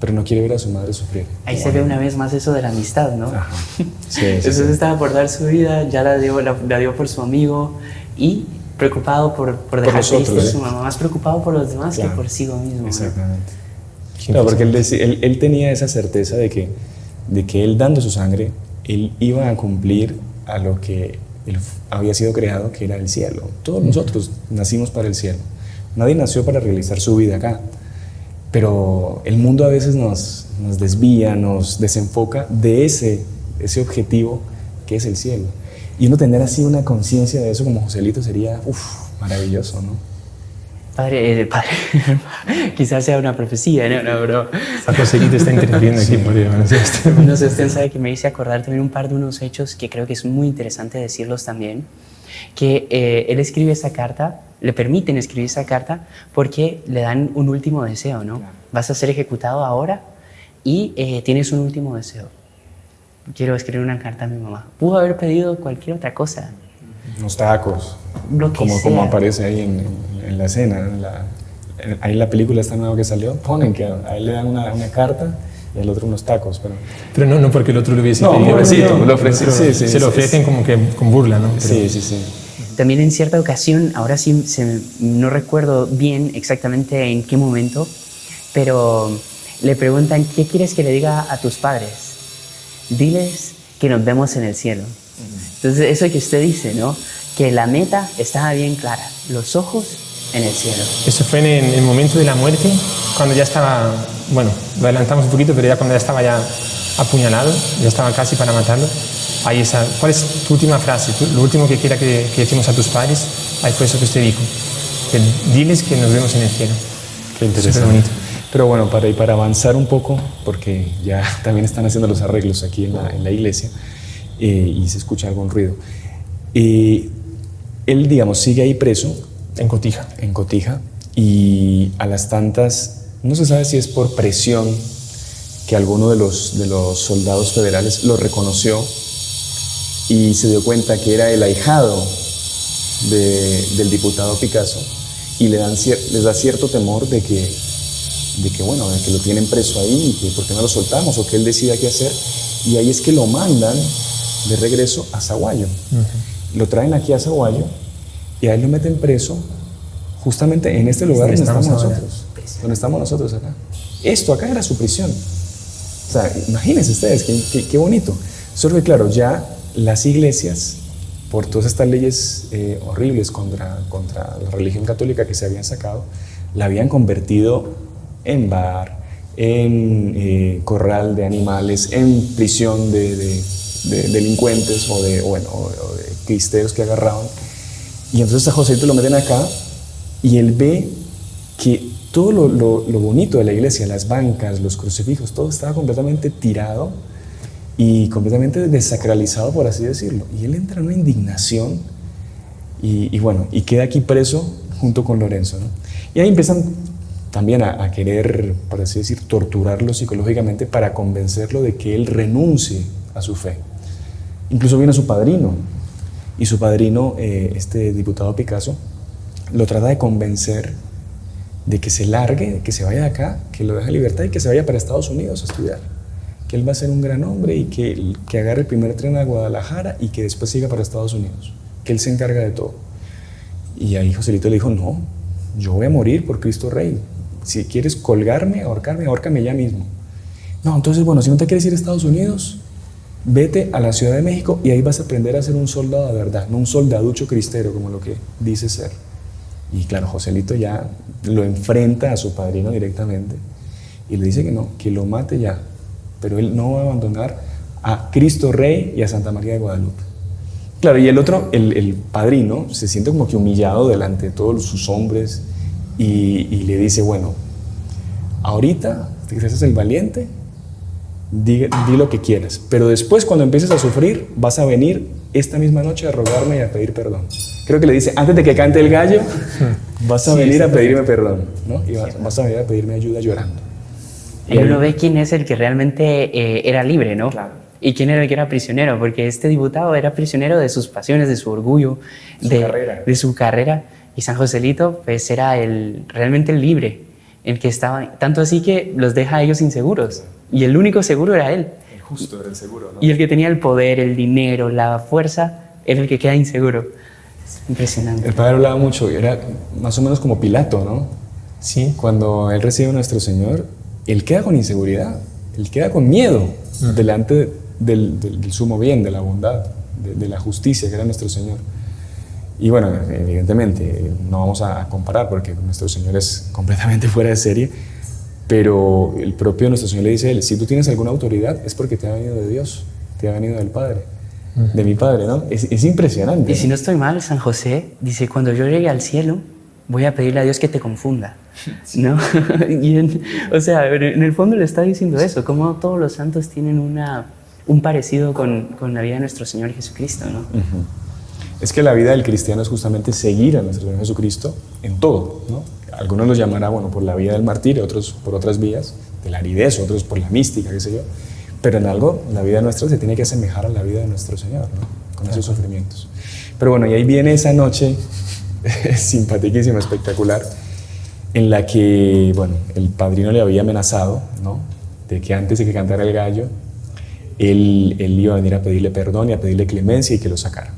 pero no quiere ver a su madre sufrir. Ahí se ve una vez más eso de la amistad, ¿no? Ajá. Sí, Jesús estaba por dar su vida, ya la dio por su amigo, y preocupado por dejar triste a su mamá, más preocupado por los demás que por sí mismo. Exactamente. Claro, porque él tenía esa certeza de que él dando su sangre, él iba a cumplir a lo que él había sido creado, que era el cielo. Todos nosotros nacimos para el cielo. Nadie nació para realizar su vida acá. Pero el mundo a veces nos desvía, nos desenfoca de ese objetivo que es el cielo. Y uno tener así una conciencia de eso como Joselito sería maravilloso, ¿no? Padre, quizás sea una profecía, no, bro. Joselito está interviniendo aquí por No sé, usted sabe que me hice acordar también un par de unos hechos que creo que es muy interesante decirlos también. Que él escribe esa carta, le permiten escribir esa carta porque le dan un último deseo, ¿no? Claro. Vas a ser ejecutado ahora y tienes un último deseo. Quiero escribir una carta a mi mamá. Pudo haber pedido cualquier otra cosa. Unos tacos, como aparece ahí en la escena. Ahí en la película esta nueva que salió, ponen que a él le dan una carta y al otro unos tacos. Pero no porque el otro lo hubiese pedido. Pobrecito, lo ofrecen, se lo ofrecen como que con burla, ¿no? Pero, sí. También en cierta ocasión, ahora sí no recuerdo bien exactamente en qué momento, pero le preguntan, ¿qué quieres que le diga a tus padres? Diles que nos vemos en el cielo. Entonces, eso que usted dice, ¿no? Que la meta estaba bien clara, los ojos en el cielo. Eso fue en el momento de la muerte, cuando ya estaba, bueno, lo adelantamos un poquito, pero ya cuando ya estaba apuñalado, ya estaba casi para matarlo. Ahí ¿cuál es tu última frase? Lo último que quiera que decimos a tus padres, ahí fue eso que usted dijo. Que diles que nos vemos en el cielo. Qué interesante. Bonito. Pero bueno, para avanzar un poco, porque ya también están haciendo los arreglos aquí en la iglesia, y se escucha algún ruido. Él, digamos, sigue ahí preso. En Cotija. Y a las tantas, no se sabe si es por presión que alguno de los soldados federales lo reconoció y se dio cuenta que era el ahijado del diputado Picasso, y les da cierto temor de que lo tienen preso ahí, y que por qué no lo soltamos, o que él decida qué hacer, y ahí es que lo mandan de regreso a Saguayo. lo traen aquí a Zaguayo y a él lo meten preso justamente en este lugar donde estamos nosotros acá. Esto acá era su prisión. O sea, imagínense ustedes, qué bonito. Solo que claro, ya las iglesias, por todas estas leyes horribles contra la religión católica que se habían sacado, la habían convertido en bar, en corral de animales, en prisión de delincuentes o de cristeros que agarraban. Y entonces a Joselito lo meten acá y él ve que todo lo bonito de la iglesia, las bancas, los crucifijos, todo estaba completamente tirado y completamente desacralizado, por así decirlo. Y él entra en una indignación y queda aquí preso junto con Lorenzo, ¿no? Y ahí empiezan también a querer, por así decir, torturarlo psicológicamente para convencerlo de que él renuncie a su fe. Incluso viene su padrino, y su padrino, este diputado Picasso, lo trata de convencer de que se largue, que se vaya de acá, que lo deje en libertad y que se vaya para Estados Unidos a estudiar. Que él va a ser un gran hombre y que agarre el primer tren a Guadalajara y que después siga para Estados Unidos. Que él se encarga de todo. Y ahí Joselito le dijo, no, yo voy a morir por Cristo Rey. Si quieres colgarme, ahórcame ya mismo. No, entonces, bueno, si no te quieres ir a Estados Unidos, vete a la Ciudad de México y ahí vas a aprender a ser un soldado de verdad, no un soldaducho cristero como lo que dice ser. Y claro, Joselito ya lo enfrenta a su padrino directamente y le dice que no, que lo mate ya, pero él no va a abandonar a Cristo Rey y a Santa María de Guadalupe. Claro, y el otro, el padrino, se siente como que humillado delante de todos sus hombres y le dice, bueno, ahorita te haces el valiente, di lo que quieras, pero después cuando empieces a sufrir vas a venir esta misma noche a rogarme y a pedir perdón. Creo que le dice, antes de que cante el gallo, vas a venir a pedirme perdón, ¿no? Y vas a venir a pedirme ayuda llorando. Y uno ve quién es el que realmente era libre, ¿no? Claro. Y quién era el que era prisionero, porque este diputado era prisionero de sus pasiones, de su orgullo, de su carrera. Y San Joselito, pues era realmente el libre, el que estaba, tanto así que los deja a ellos inseguros. Y el único seguro era él. El justo era el seguro, ¿no? Y el que tenía el poder, el dinero, la fuerza, era el que queda inseguro. Es impresionante. El padre hablaba mucho, era más o menos como Pilato, ¿no? Sí. Cuando él recibe a nuestro Señor, él queda con inseguridad, él queda con miedo delante del sumo bien, de la bondad, de la justicia que era nuestro Señor. Y bueno, evidentemente no vamos a comparar porque nuestro Señor es completamente fuera de serie, pero el propio nuestro Señor le dice a él, si tú tienes alguna autoridad es porque te ha venido de Dios, te ha venido del Padre, de mi Padre, ¿no? Es impresionante. Y si no estoy mal, San José dice, cuando yo llegue al cielo, voy a pedirle a Dios que te confunda, ¿no? O sea, en el fondo le está diciendo eso, como todos los santos tienen un parecido con la vida de nuestro Señor Jesucristo, ¿no? Es que la vida del cristiano es justamente seguir a nuestro Señor Jesucristo en todo, ¿no? Algunos lo llamarán, bueno, por la vía del martirio, otros por otras vías, de la aridez, otros por la mística, qué sé yo. Pero en algo, la vida nuestra se tiene que asemejar a la vida de nuestro Señor, ¿no? Con esos sufrimientos. Pero bueno, y ahí viene esa noche simpaticísima, espectacular, en la que, bueno, el padrino le había amenazado, ¿no? De que antes de que cantara el gallo, él iba a venir a pedirle perdón y a pedirle clemencia y que lo sacara.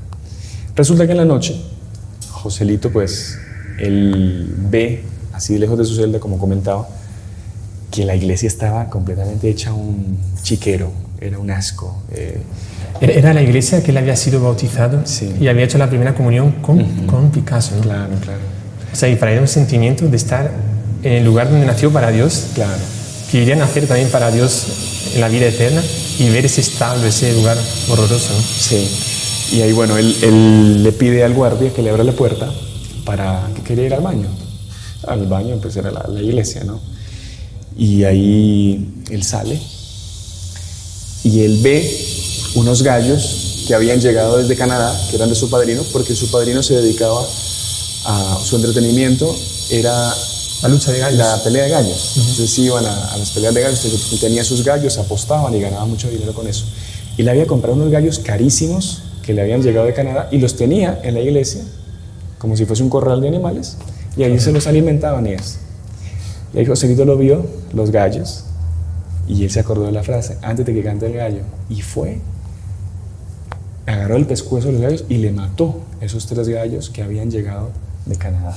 Resulta que en la noche, Joselito, pues, él ve, así lejos de su celda, como comentaba, que la iglesia estaba completamente hecha un chiquero, era un asco. Era la iglesia que él había sido bautizado, sí, y había hecho la primera comunión con Picasso, ¿no? Claro, claro. O sea, y para él un sentimiento de estar en el lugar donde nació para Dios, claro, que iría a nacer también para Dios en la vida eterna, y ver ese establo, ese lugar horroroso, ¿no? Sí. Y ahí, bueno, él le pide al guardia que le abra la puerta para que quería ir al baño. Al baño, pues era la iglesia, ¿no? Y ahí él sale y él ve unos gallos que habían llegado desde Canadá, que eran de su padrino, porque su padrino se dedicaba a su entretenimiento, era la lucha de gallos, la pelea de gallos. Entonces iban a las peleas de gallos, y tenía sus gallos, apostaban y ganaban mucho dinero con eso. Y le había comprado unos gallos carísimos que le habían llegado de Canadá y los tenía en la iglesia como si fuese un corral de animales y ahí se los alimentaban y eso. Y ahí Joselito lo vio, los gallos, y él se acordó de la frase, antes de que cante el gallo, y fue agarró el pescuezo de los gallos y le mató esos 3 gallos que habían llegado de Canadá.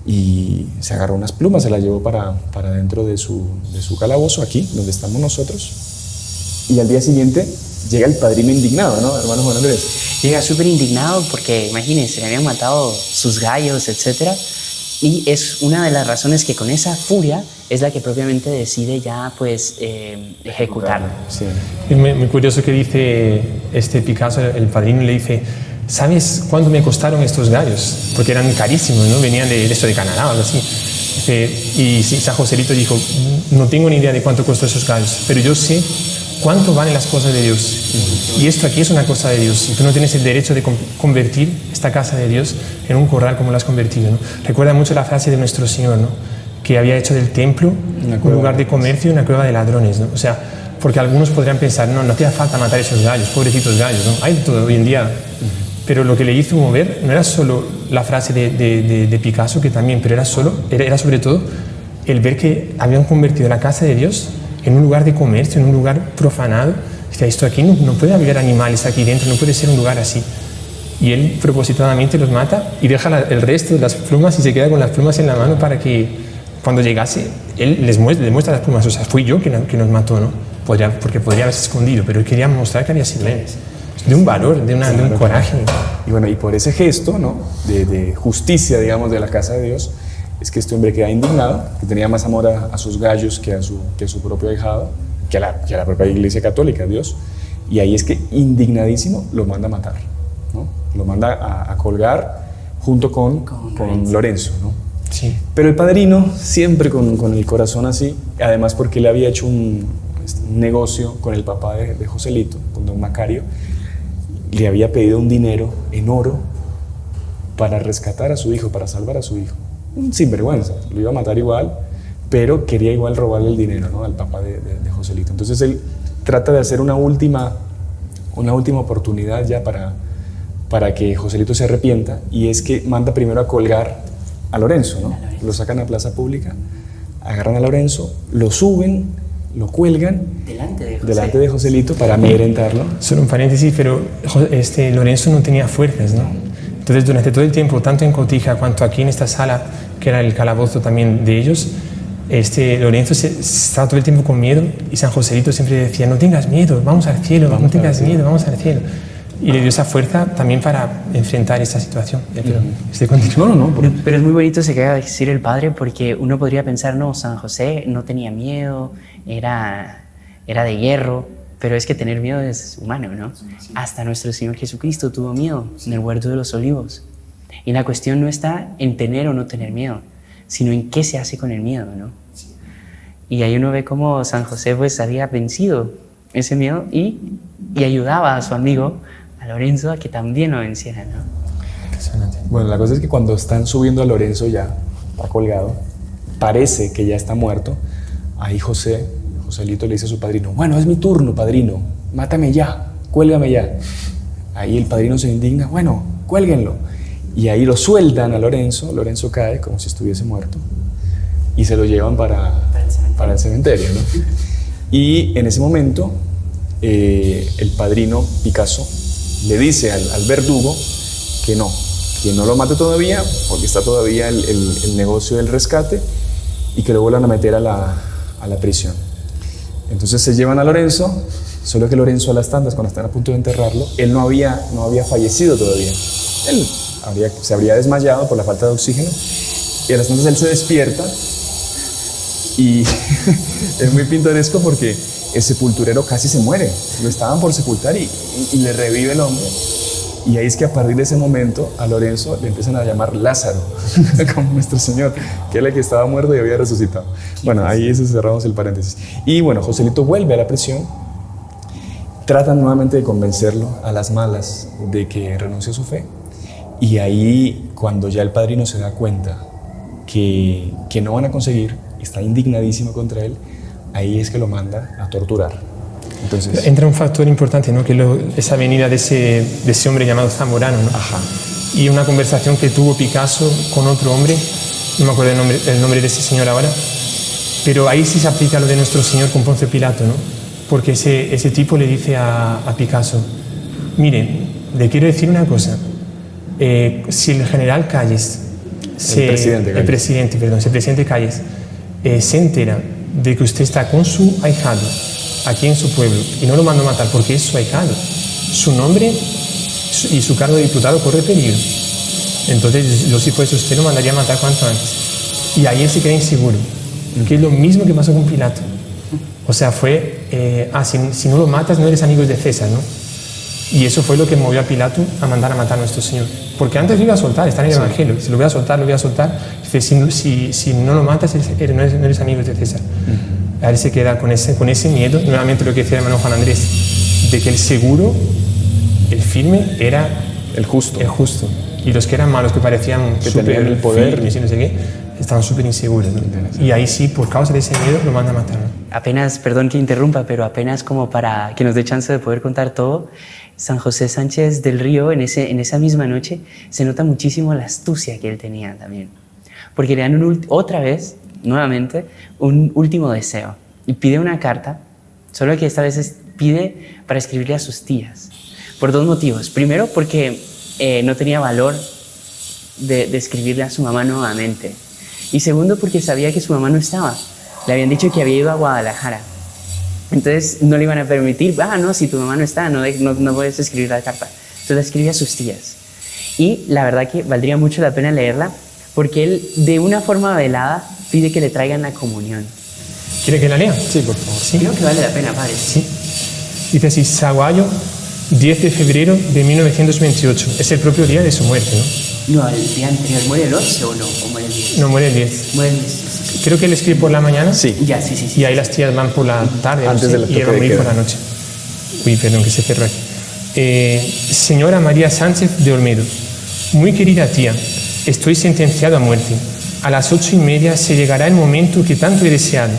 Y se agarró unas plumas, se las llevó para dentro de su calabozo, aquí, donde estamos nosotros. Y al día siguiente llega el padrino indignado, ¿no, hermano Juan Andrés? Llega súper indignado porque, imagínense, le habían matado sus gallos, etc. Y es una de las razones que con esa furia es la que propiamente decide ya, pues, ejecutarlo. Sí. Es muy curioso que dice Picasso, el padrino, le dice: ¿sabes cuánto me costaron estos gallos? Porque eran carísimos, ¿no? Venían de Canadá o algo así. Y San Joselito dijo: no tengo ni idea de cuánto costó esos gallos, pero yo sé cuánto valen las cosas de Dios. Y esto aquí es una cosa de Dios. Y tú no tienes el derecho de convertir esta casa de Dios en un corral como lo has convertido, ¿no? Recuerda mucho la frase de nuestro Señor, ¿no? Que había hecho del templo un lugar de comercio y una cueva de ladrones, ¿no? O sea, porque algunos podrían pensar: no hacía falta matar esos gallos, pobrecitos gallos, ¿no? Hay de todo hoy en día. Pero lo que le hizo mover no era solo la frase de Picasso, que también, pero era sobre todo el ver que habían convertido la casa de Dios en un lugar de comercio, en un lugar profanado. Dice: esto aquí no puede haber animales aquí dentro, no puede ser un lugar así. Y él propositadamente los mata y deja el resto de las plumas y se queda con las plumas en la mano para que cuando llegase él les muestra las plumas. O sea, fui yo que nos mató, ¿no? Porque podría haberse escondido, pero él quería mostrar que había sido él. De un valor, de un coraje. Y bueno, y por ese gesto, ¿no? de justicia, digamos, de la casa de Dios, es que este hombre queda indignado, que tenía más amor a sus gallos que a su propio ahijado, que a la propia Iglesia Católica, Dios. Y ahí es que, indignadísimo, lo manda a matar, ¿no? Lo manda a colgar junto con Lorenzo, ¿no? Sí. Pero el padrino, siempre con el corazón así, además porque le había hecho un negocio con el papá de Joselito, con don Macario, le había pedido un dinero en oro para rescatar a su hijo, para salvar a su hijo. Un sinvergüenza, lo iba a matar igual, pero quería igual robarle el dinero, ¿no? Al papá de Joselito. Entonces él trata de hacer una última oportunidad ya para que Joselito se arrepienta, y es que manda primero a colgar a Lorenzo, ¿no? Lo sacan a plaza pública, agarran a Lorenzo, lo suben, lo cuelgan delante de Joselito para amedrentarlo. Solo un paréntesis, pero Lorenzo no tenía fuerzas, ¿no? Entonces, durante todo el tiempo, tanto en Cotija cuanto aquí en esta sala, que era el calabozo también de ellos, Lorenzo estaba todo el tiempo con miedo, y San Joselito siempre decía: no tengas miedo, vamos al cielo, no tengas miedo, vamos al cielo. Y le dio esa fuerza también para enfrentar esta situación. Pero es muy bonito se que haga decir el padre, porque uno podría pensar: no, San José no tenía miedo, era de hierro, pero es que tener miedo es humano, ¿no? Sí. Hasta nuestro Señor Jesucristo tuvo miedo en el huerto de los olivos. Y la cuestión no está en tener o no tener miedo, sino en qué se hace con el miedo, ¿no? Sí. Y ahí uno ve cómo San José pues había vencido ese miedo y ayudaba a su amigo, a Lorenzo, a que también lo venciera, ¿no? Bueno, la cosa es que cuando están subiendo a Lorenzo, ya está colgado, parece que ya está muerto. Ahí Joselito le dice a su padrino: bueno, es mi turno, padrino, mátame ya, cuélgame ya. Ahí el padrino se indigna: bueno, cuélguenlo. Y ahí lo sueltan a Lorenzo cae como si estuviese muerto, y se lo llevan para el cementerio, ¿no? Y en ese momento el padrino Picasso le dice al verdugo que no lo mate todavía, porque está todavía el negocio del rescate, y que lo vuelvan a meter a la prisión. Entonces se llevan a Lorenzo, solo que Lorenzo, a las tantas, cuando están a punto de enterrarlo, él no había fallecido todavía. Él se habría desmayado por la falta de oxígeno, y a las tantas él se despierta, y es muy pintoresco porque el sepulturero casi se muere, lo estaban por sepultar y le revive el hombre. Y ahí es que a partir de ese momento a Lorenzo le empiezan a llamar Lázaro, como nuestro Señor, que era el que estaba muerto y había resucitado. Bueno, ahí cerramos el paréntesis. Y bueno, Joselito vuelve a la prisión, tratan nuevamente de convencerlo a las malas de que renuncie a su fe, y ahí, cuando ya el padrino se da cuenta que no van a conseguir, está indignadísimo contra él, ahí es que lo manda a torturar. Entonces, entra un factor importante, ¿no? Que esa venida de ese hombre llamado Zamorano, ¿no? Ajá. Y una conversación que tuvo Picasso con otro hombre, no me acuerdo el nombre de ese señor ahora, pero ahí sí se aplica lo de nuestro Señor con Poncio Pilato, ¿no? Porque ese tipo le dice a Picasso: Miren, le quiero decir una cosa. Si el general Calles, si el presidente Calles se entera de que usted está con su ahijado aquí en su pueblo y no lo manda a matar porque es su ahijado, su nombre y su cargo de diputado corre peligro. Entonces, yo si fuese usted lo mandaría a matar cuanto antes. Y ahí él se queda inseguro, que es lo mismo que pasó con Pilato. O sea, fue, si no lo matas no eres amigo de César, ¿no? Y eso fue lo que movió a Pilato a mandar a matar a nuestro Señor. Porque antes lo iba a soltar, está en el Evangelio. Si lo voy a soltar, lo voy a soltar. Dice, si no lo matas, no eres amigo de César. A él se queda con ese miedo, nuevamente lo que decía el hermano Juan Andrés, de que el seguro, el firme, era el justo. Y los que eran malos, que parecían que tenían el poder, firmes y no sé qué, estaban súper inseguros, ¿no? Y ahí sí, por causa de ese miedo, lo manda a matar, ¿no? Apenas, perdón que interrumpa, pero apenas como para que nos dé chance de poder contar todo, San José Sánchez del Río, en esa misma noche, se nota muchísimo la astucia que él tenía también. Porque le dan otra vez, nuevamente, un último deseo. Y pide una carta, solo que esta vez pide para escribirle a sus tías. Por dos motivos. Primero, porque no tenía valor de escribirle a su mamá nuevamente. Y segundo, porque sabía que su mamá no estaba. Le habían dicho que había ido a Guadalajara. Entonces no le iban a permitir, no, si tu mamá no está, no puedes escribir la carta. Entonces la escribe a sus tías. Y la verdad que valdría mucho la pena leerla, porque él de una forma velada pide que le traigan la comunión. ¿Quiere que la lea? Sí, por favor. Sí. Creo que vale la pena, padre. Sí. Dice así, Saguayo, 10 de febrero de 1928. Es el propio día de su muerte, ¿no? No, el día anterior. ¿Muere el 11 o no? ¿O muere el 10? No, muere el 10. Muere el 10. Creo que él escribe por la mañana. Sí. Ya, sí. Y ahí las tías van por la tarde. Antes del y él va a morir por la noche. Uy, perdón, que se cerró aquí. Señora María Sánchez de Olmedo. Muy querida tía, estoy sentenciado a muerte. A las 8:30 se llegará el momento que tanto he deseado.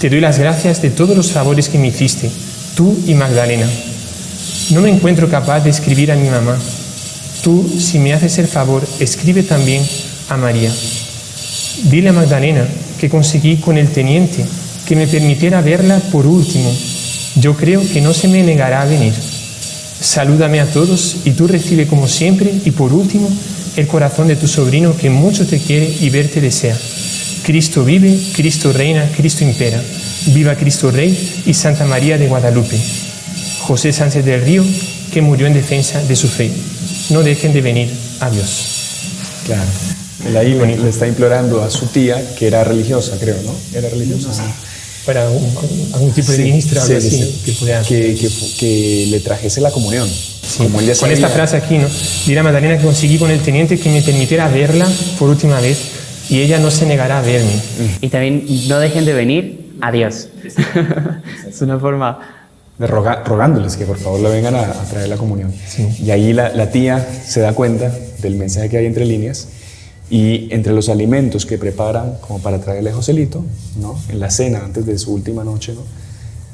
Te doy las gracias de todos los favores que me hiciste, tú y Magdalena. No me encuentro capaz de escribir a mi mamá. Tú, si me haces el favor, escribe también a María. Dile a Magdalena que conseguí con el teniente que me permitiera verla por último. Yo creo que no se me negará a venir. Salúdame a todos y tú recibe como siempre y por último el corazón de tu sobrino que mucho te quiere y verte desea. Cristo vive, Cristo reina, Cristo impera. Viva Cristo Rey y Santa María de Guadalupe. José Sánchez del Río, que murió en defensa de su fe. No dejen de venir. Adiós. Claro. Él ahí le está implorando a su tía, que era religiosa, creo, ¿no? ¿Era religiosa? No. Para algún tipo de ministra o algo así, que le trajese la comunión. Sí. Como él ya sabía. Con esta frase aquí, ¿no? Dile a Magdalena que conseguí con el teniente que me permitiera verla por última vez y ella no se negará a verme. Y también no dejen de venir. Adiós. Es una forma de rogándoles que por favor le vengan a traer la comunión. Sí. Y ahí la tía se da cuenta del mensaje que hay entre líneas. Y entre los alimentos que preparan como para traerle a Joselito, ¿no? En la cena, antes de su última noche, ¿no?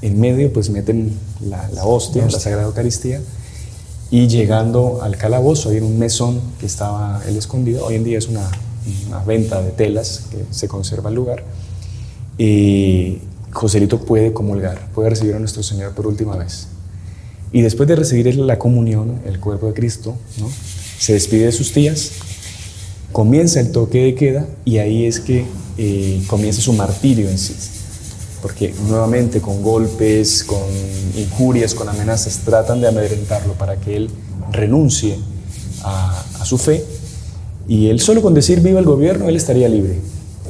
En medio pues meten la hostia, la Sagrada Eucaristía, y llegando al calabozo, hay un mesón que estaba él escondido. Hoy en día es una venta de telas que se conserva el lugar. Y Joselito puede comulgar, puede recibir a nuestro Señor por última vez. Y después de recibir la comunión, el cuerpo de Cristo, ¿no? Se despide de sus tías. Comienza el toque de queda y ahí es que comienza su martirio en sí, porque nuevamente con golpes, con injurias, con amenazas tratan de amedrentarlo para que él renuncie a su fe, y él solo con decir viva el gobierno él estaría libre.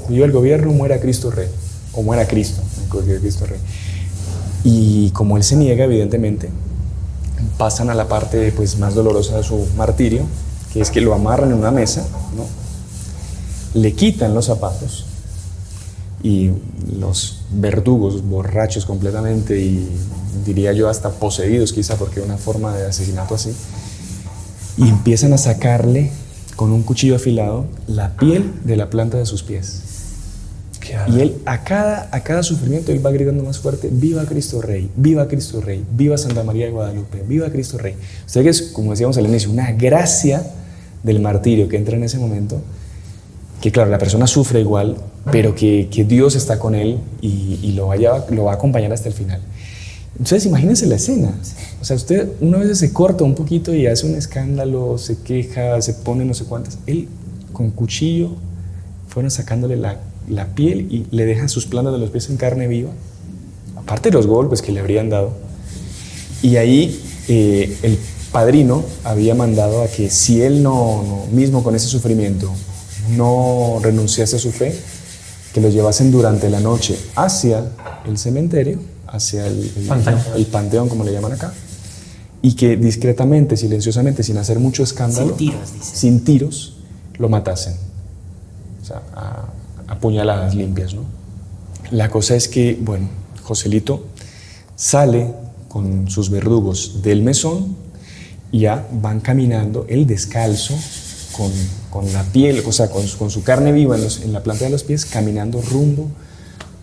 Viva el gobierno, muera Cristo Rey, o muera Cristo, Cristo Rey. Y como él se niega, evidentemente pasan a la parte pues más dolorosa de su martirio, que es que lo amarran en una mesa, ¿no? Le quitan los zapatos y los verdugos, borrachos completamente y diría yo hasta poseídos quizá, porque una forma de asesinato así, y empiezan a sacarle con un cuchillo afilado la piel de la planta de sus pies. Y él a cada sufrimiento él va gritando más fuerte: viva Cristo Rey, viva Cristo Rey, viva Santa María de Guadalupe, viva Cristo Rey. O sea que es, como decíamos al inicio, una gracia del martirio que entra en ese momento, que claro, la persona sufre igual, pero que Dios está con él y lo va a acompañar hasta el final. Entonces imagínense la escena. O sea, usted una vez se corta un poquito y hace un escándalo, se queja, se pone no sé cuántas. Él con cuchillo fueron sacándole la piel y le dejan sus plantas de los pies en carne viva, aparte de los golpes que le habrían dado. Y ahí el padrino había mandado a que si él mismo con ese sufrimiento no renunciase a su fe, que lo llevasen durante la noche hacia el cementerio, hacia el panteón, como le llaman acá, y que discretamente, silenciosamente, sin hacer mucho escándalo, sin tiros, lo matasen. O sea, a puñaladas limpias, ¿no? La cosa es que, bueno, Joselito sale con sus verdugos del mesón y ya van caminando, él descalzo, con la piel, o sea, con su carne viva en la planta de los pies, caminando rumbo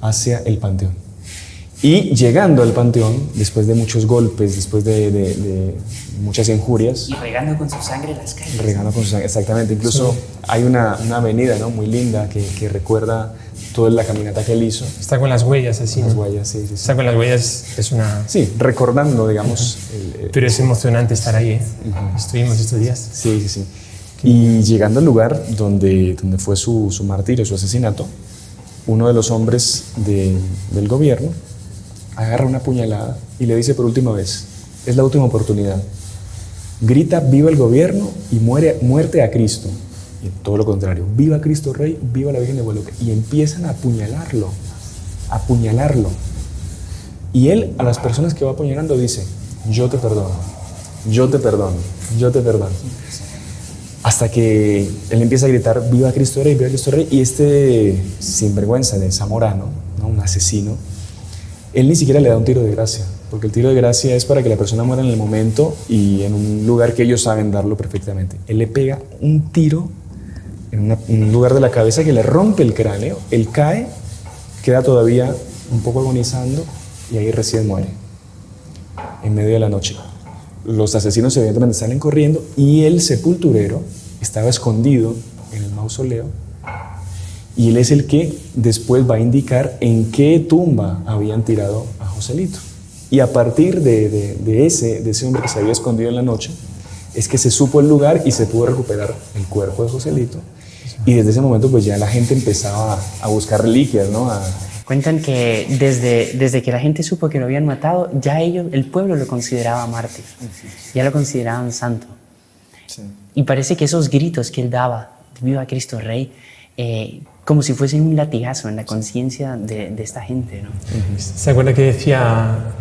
hacia el panteón. Y llegando al panteón, después de muchos golpes, después de muchas injurias... Y regando con su sangre las calles. Regando con su sangre, exactamente. Incluso hay una avenida, ¿no?, muy linda que recuerda toda la caminata que él hizo. Está con las huellas, así. Las huellas, sí. Está con las huellas, es una... Sí, recordando, digamos... Pero es emocionante estar ahí, ¿eh? Estuvimos estos días. Sí. Y llegando al lugar donde fue su martirio, su asesinato, uno de los hombres del gobierno agarra una puñalada y le dice por última vez, es la última oportunidad, grita viva el gobierno y muerte a Cristo. Y todo lo contrario, viva Cristo Rey, viva la Virgen de Guadalupe. Y empiezan a apuñalarlo. Y él a las personas que va apuñalando dice, yo te perdono. Hasta que él empieza a gritar viva Cristo Rey, y este sinvergüenza de Zamorano, ¿no?, un asesino, él ni siquiera le da un tiro de gracia, porque el tiro de gracia es para que la persona muera en el momento y en un lugar que ellos saben darlo perfectamente. Él le pega un tiro en un lugar de la cabeza que le rompe el cráneo, él cae, queda todavía un poco agonizando y ahí recién muere, en medio de la noche. Los asesinos evidentemente salen corriendo y el sepulturero estaba escondido en el mausoleo y él es el que después va a indicar en qué tumba habían tirado a Joselito. Y a partir de ese hombre que se había escondido en la noche es que se supo el lugar y se pudo recuperar el cuerpo de Joselito. Y desde ese momento pues ya la gente empezaba a buscar reliquias, ¿no? Cuentan que desde que la gente supo que lo habían matado, ya el pueblo lo consideraba mártir, ya lo consideraban santo. Sí. Y parece que esos gritos que él daba, viva Cristo Rey, como si fuesen un latigazo en la conciencia de esta gente, ¿no? ¿Se acuerda que decía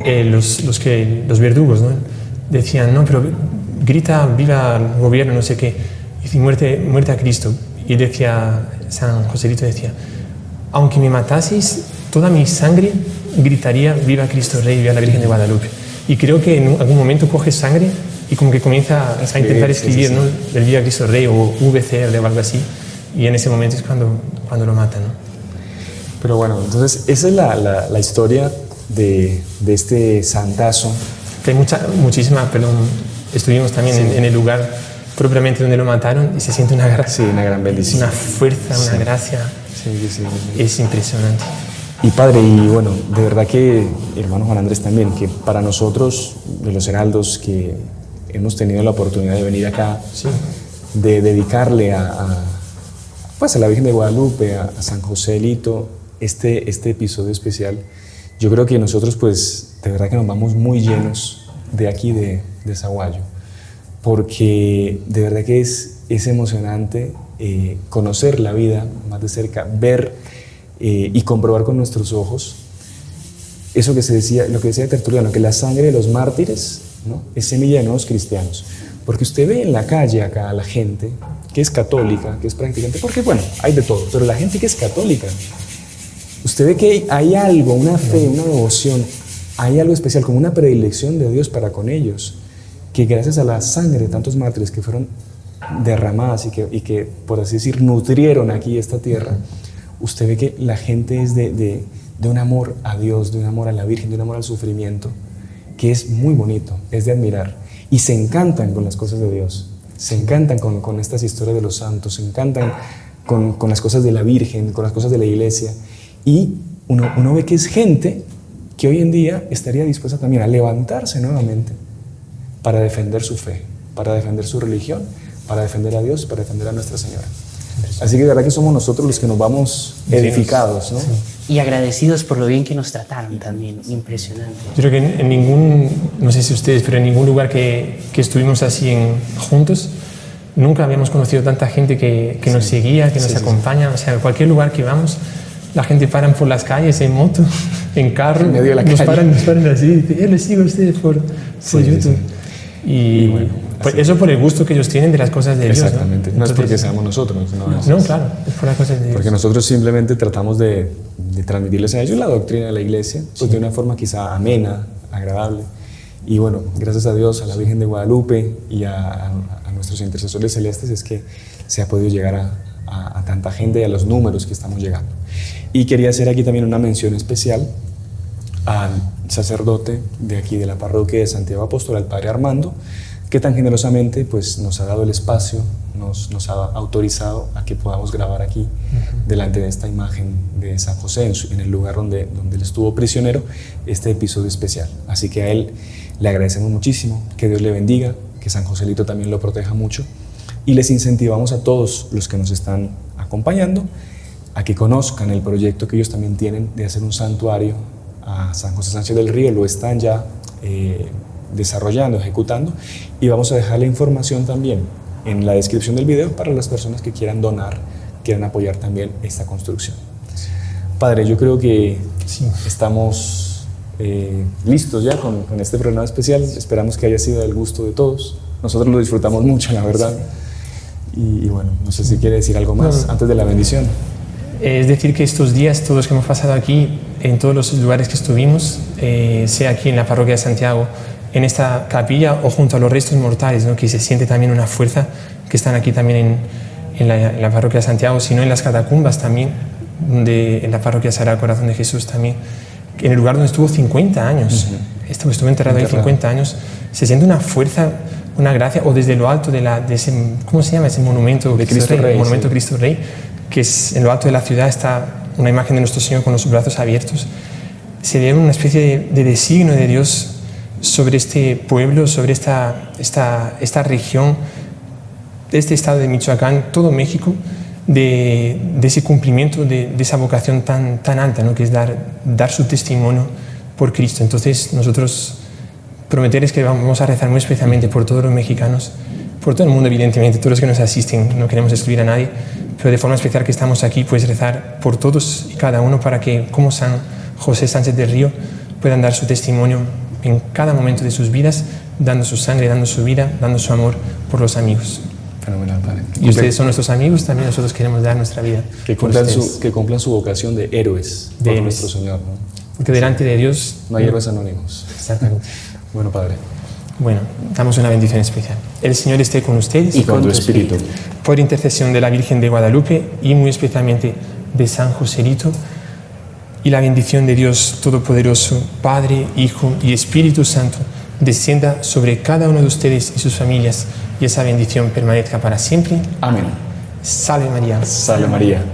los verdugos, ¿no? Decían, no, pero grita viva el gobierno, no sé qué, y muerte a Cristo. Y decía, San Joselito decía, aunque me mataseis, toda mi sangre gritaría viva Cristo Rey, viva la Virgen de Guadalupe. Y creo que en algún momento coge sangre y como que comienza a intentar escribir, ¿no?, del viva Cristo Rey o VCR o algo así. Y en ese momento es cuando lo matan, ¿no? Pero bueno, entonces esa es la historia de este santazo. Que hay muchísima, estuvimos también en el lugar propiamente donde lo mataron y se siente una gran bendición. Una fuerza, una gracia. Sí. Es impresionante. Y padre, y bueno, de verdad que, hermano Juan Andrés también, que para nosotros, de los heraldos que hemos tenido la oportunidad de venir acá, de dedicarle a la Virgen de Guadalupe, a San Joselito, este episodio especial, yo creo que nosotros pues de verdad que nos vamos muy llenos de aquí de Sahuayo, porque de verdad que es emocionante conocer la vida más de cerca, ver y comprobar con nuestros ojos eso que lo que decía Tertuliano, que la sangre de los mártires, ¿no?, es semilla de nuevos cristianos. Porque usted ve en la calle acá a la gente que es católica, que es practicante, porque bueno, hay de todo, pero la gente que es católica, usted ve que hay algo, una fe, una devoción, hay algo especial, como una predilección de Dios para con ellos, que gracias a la sangre de tantos mártires que fueron derramadas y que, por así decir, nutrieron aquí esta tierra, usted ve que la gente es de un amor a Dios, de un amor a la Virgen, de un amor al sufrimiento, que es muy bonito, es de admirar. Y se encantan con las cosas de Dios, se encantan con estas historias de los santos, se encantan con las cosas de la Virgen, con las cosas de la iglesia. Y uno ve que es gente que hoy en día estaría dispuesta también a levantarse nuevamente para defender su fe, para defender su religión, para defender a Dios, para defender a Nuestra Señora. Así que de verdad que somos nosotros los que nos vamos edificados, ¿no? Sí. Y agradecidos por lo bien que nos trataron también, impresionante. Yo creo que en ningún, no sé si ustedes, pero en ningún lugar que estuvimos así juntos, nunca habíamos conocido tanta gente que nos seguía, que nos acompaña. O sea, en cualquier lugar que vamos, la gente paran por las calles, en moto, en carro, en medio de la nos calle. paran así, y dicen, les sigo a ustedes por YouTube. Y bueno, pues eso por el gusto que ellos tienen de las cosas de Dios. Exactamente, no es porque seamos nosotros. No, claro, es por las cosas de Dios. Porque nosotros simplemente tratamos de transmitirles a ellos la doctrina de la iglesia, pues de una forma quizá amena, agradable. Y bueno, gracias a Dios, a la Virgen de Guadalupe y a nuestros intercesores celestes es que se ha podido llegar a tanta gente y a los números que estamos llegando. Y quería hacer aquí también una mención especial al sacerdote de aquí de la parroquia de Santiago Apóstol, al Padre Armando, que tan generosamente pues, nos ha dado el espacio, nos ha autorizado a que podamos grabar aquí delante de esta imagen de San José, en el lugar donde él estuvo prisionero, este episodio especial. Así que a él le agradecemos muchísimo, que Dios le bendiga, que San Joselito también lo proteja mucho, y les incentivamos a todos los que nos están acompañando a que conozcan el proyecto que ellos también tienen de hacer un santuario a San José Sánchez del Río. Lo están ya desarrollando, ejecutando, y vamos a dejar la información también en la descripción del video para las personas que quieran donar, quieran apoyar también esta construcción. Padre, yo creo que estamos listos ya con este programa especial. Esperamos que haya sido del gusto de todos. Nosotros lo disfrutamos mucho, la verdad. Y bueno, no sé si quiere decir algo más antes de la bendición. Es decir, que estos días, todos que hemos pasado aquí, en todos los lugares que estuvimos, sea aquí en la parroquia de Santiago, en esta capilla o junto a los restos mortales, ¿no? Que se siente también una fuerza que están aquí también en la parroquia de Santiago, sino en las catacumbas también, en la parroquia Sagrado Corazón de Jesús también, en el lugar donde estuvo 50 años, estuvo enterrado ahí 50 años, se siente una fuerza, una gracia, o desde lo alto de ese, ¿cómo se llama ese monumento? De Cristo Rey, el monumento Cristo Rey, que es en lo alto de la ciudad, está una imagen de nuestro Señor con los brazos abiertos. Se dieron una especie de designio de Dios sobre este pueblo, sobre esta región, de este estado de Michoacán, todo México, de ese cumplimiento de esa vocación tan alta, ¿no? Que es dar su testimonio por Cristo. Entonces nosotros prometerles que vamos a rezar muy especialmente por todos los mexicanos, por todo el mundo, evidentemente, todos los que nos asisten, no queremos excluir a nadie, pero de forma especial que estamos aquí, pues rezar por todos y cada uno para que, como San José Sánchez del Río, puedan dar su testimonio en cada momento de sus vidas, dando su sangre, dando su vida, dando su amor por los amigos. Fenomenal, Padre. Y ustedes son nuestros amigos, también nosotros queremos dar nuestra vida. Que cumplan su vocación de héroes por nuestro Señor, ¿no? Porque delante de Dios no hay héroes anónimos. Exactamente. Bueno, Padre. Bueno, damos una bendición especial. El Señor esté con ustedes y con tu espíritu. Por intercesión de la Virgen de Guadalupe y muy especialmente de San Joselito, y la bendición de Dios Todopoderoso, Padre, Hijo y Espíritu Santo, descienda sobre cada uno de ustedes y sus familias, y esa bendición permanezca para siempre. Amén. Salve María. Salve María.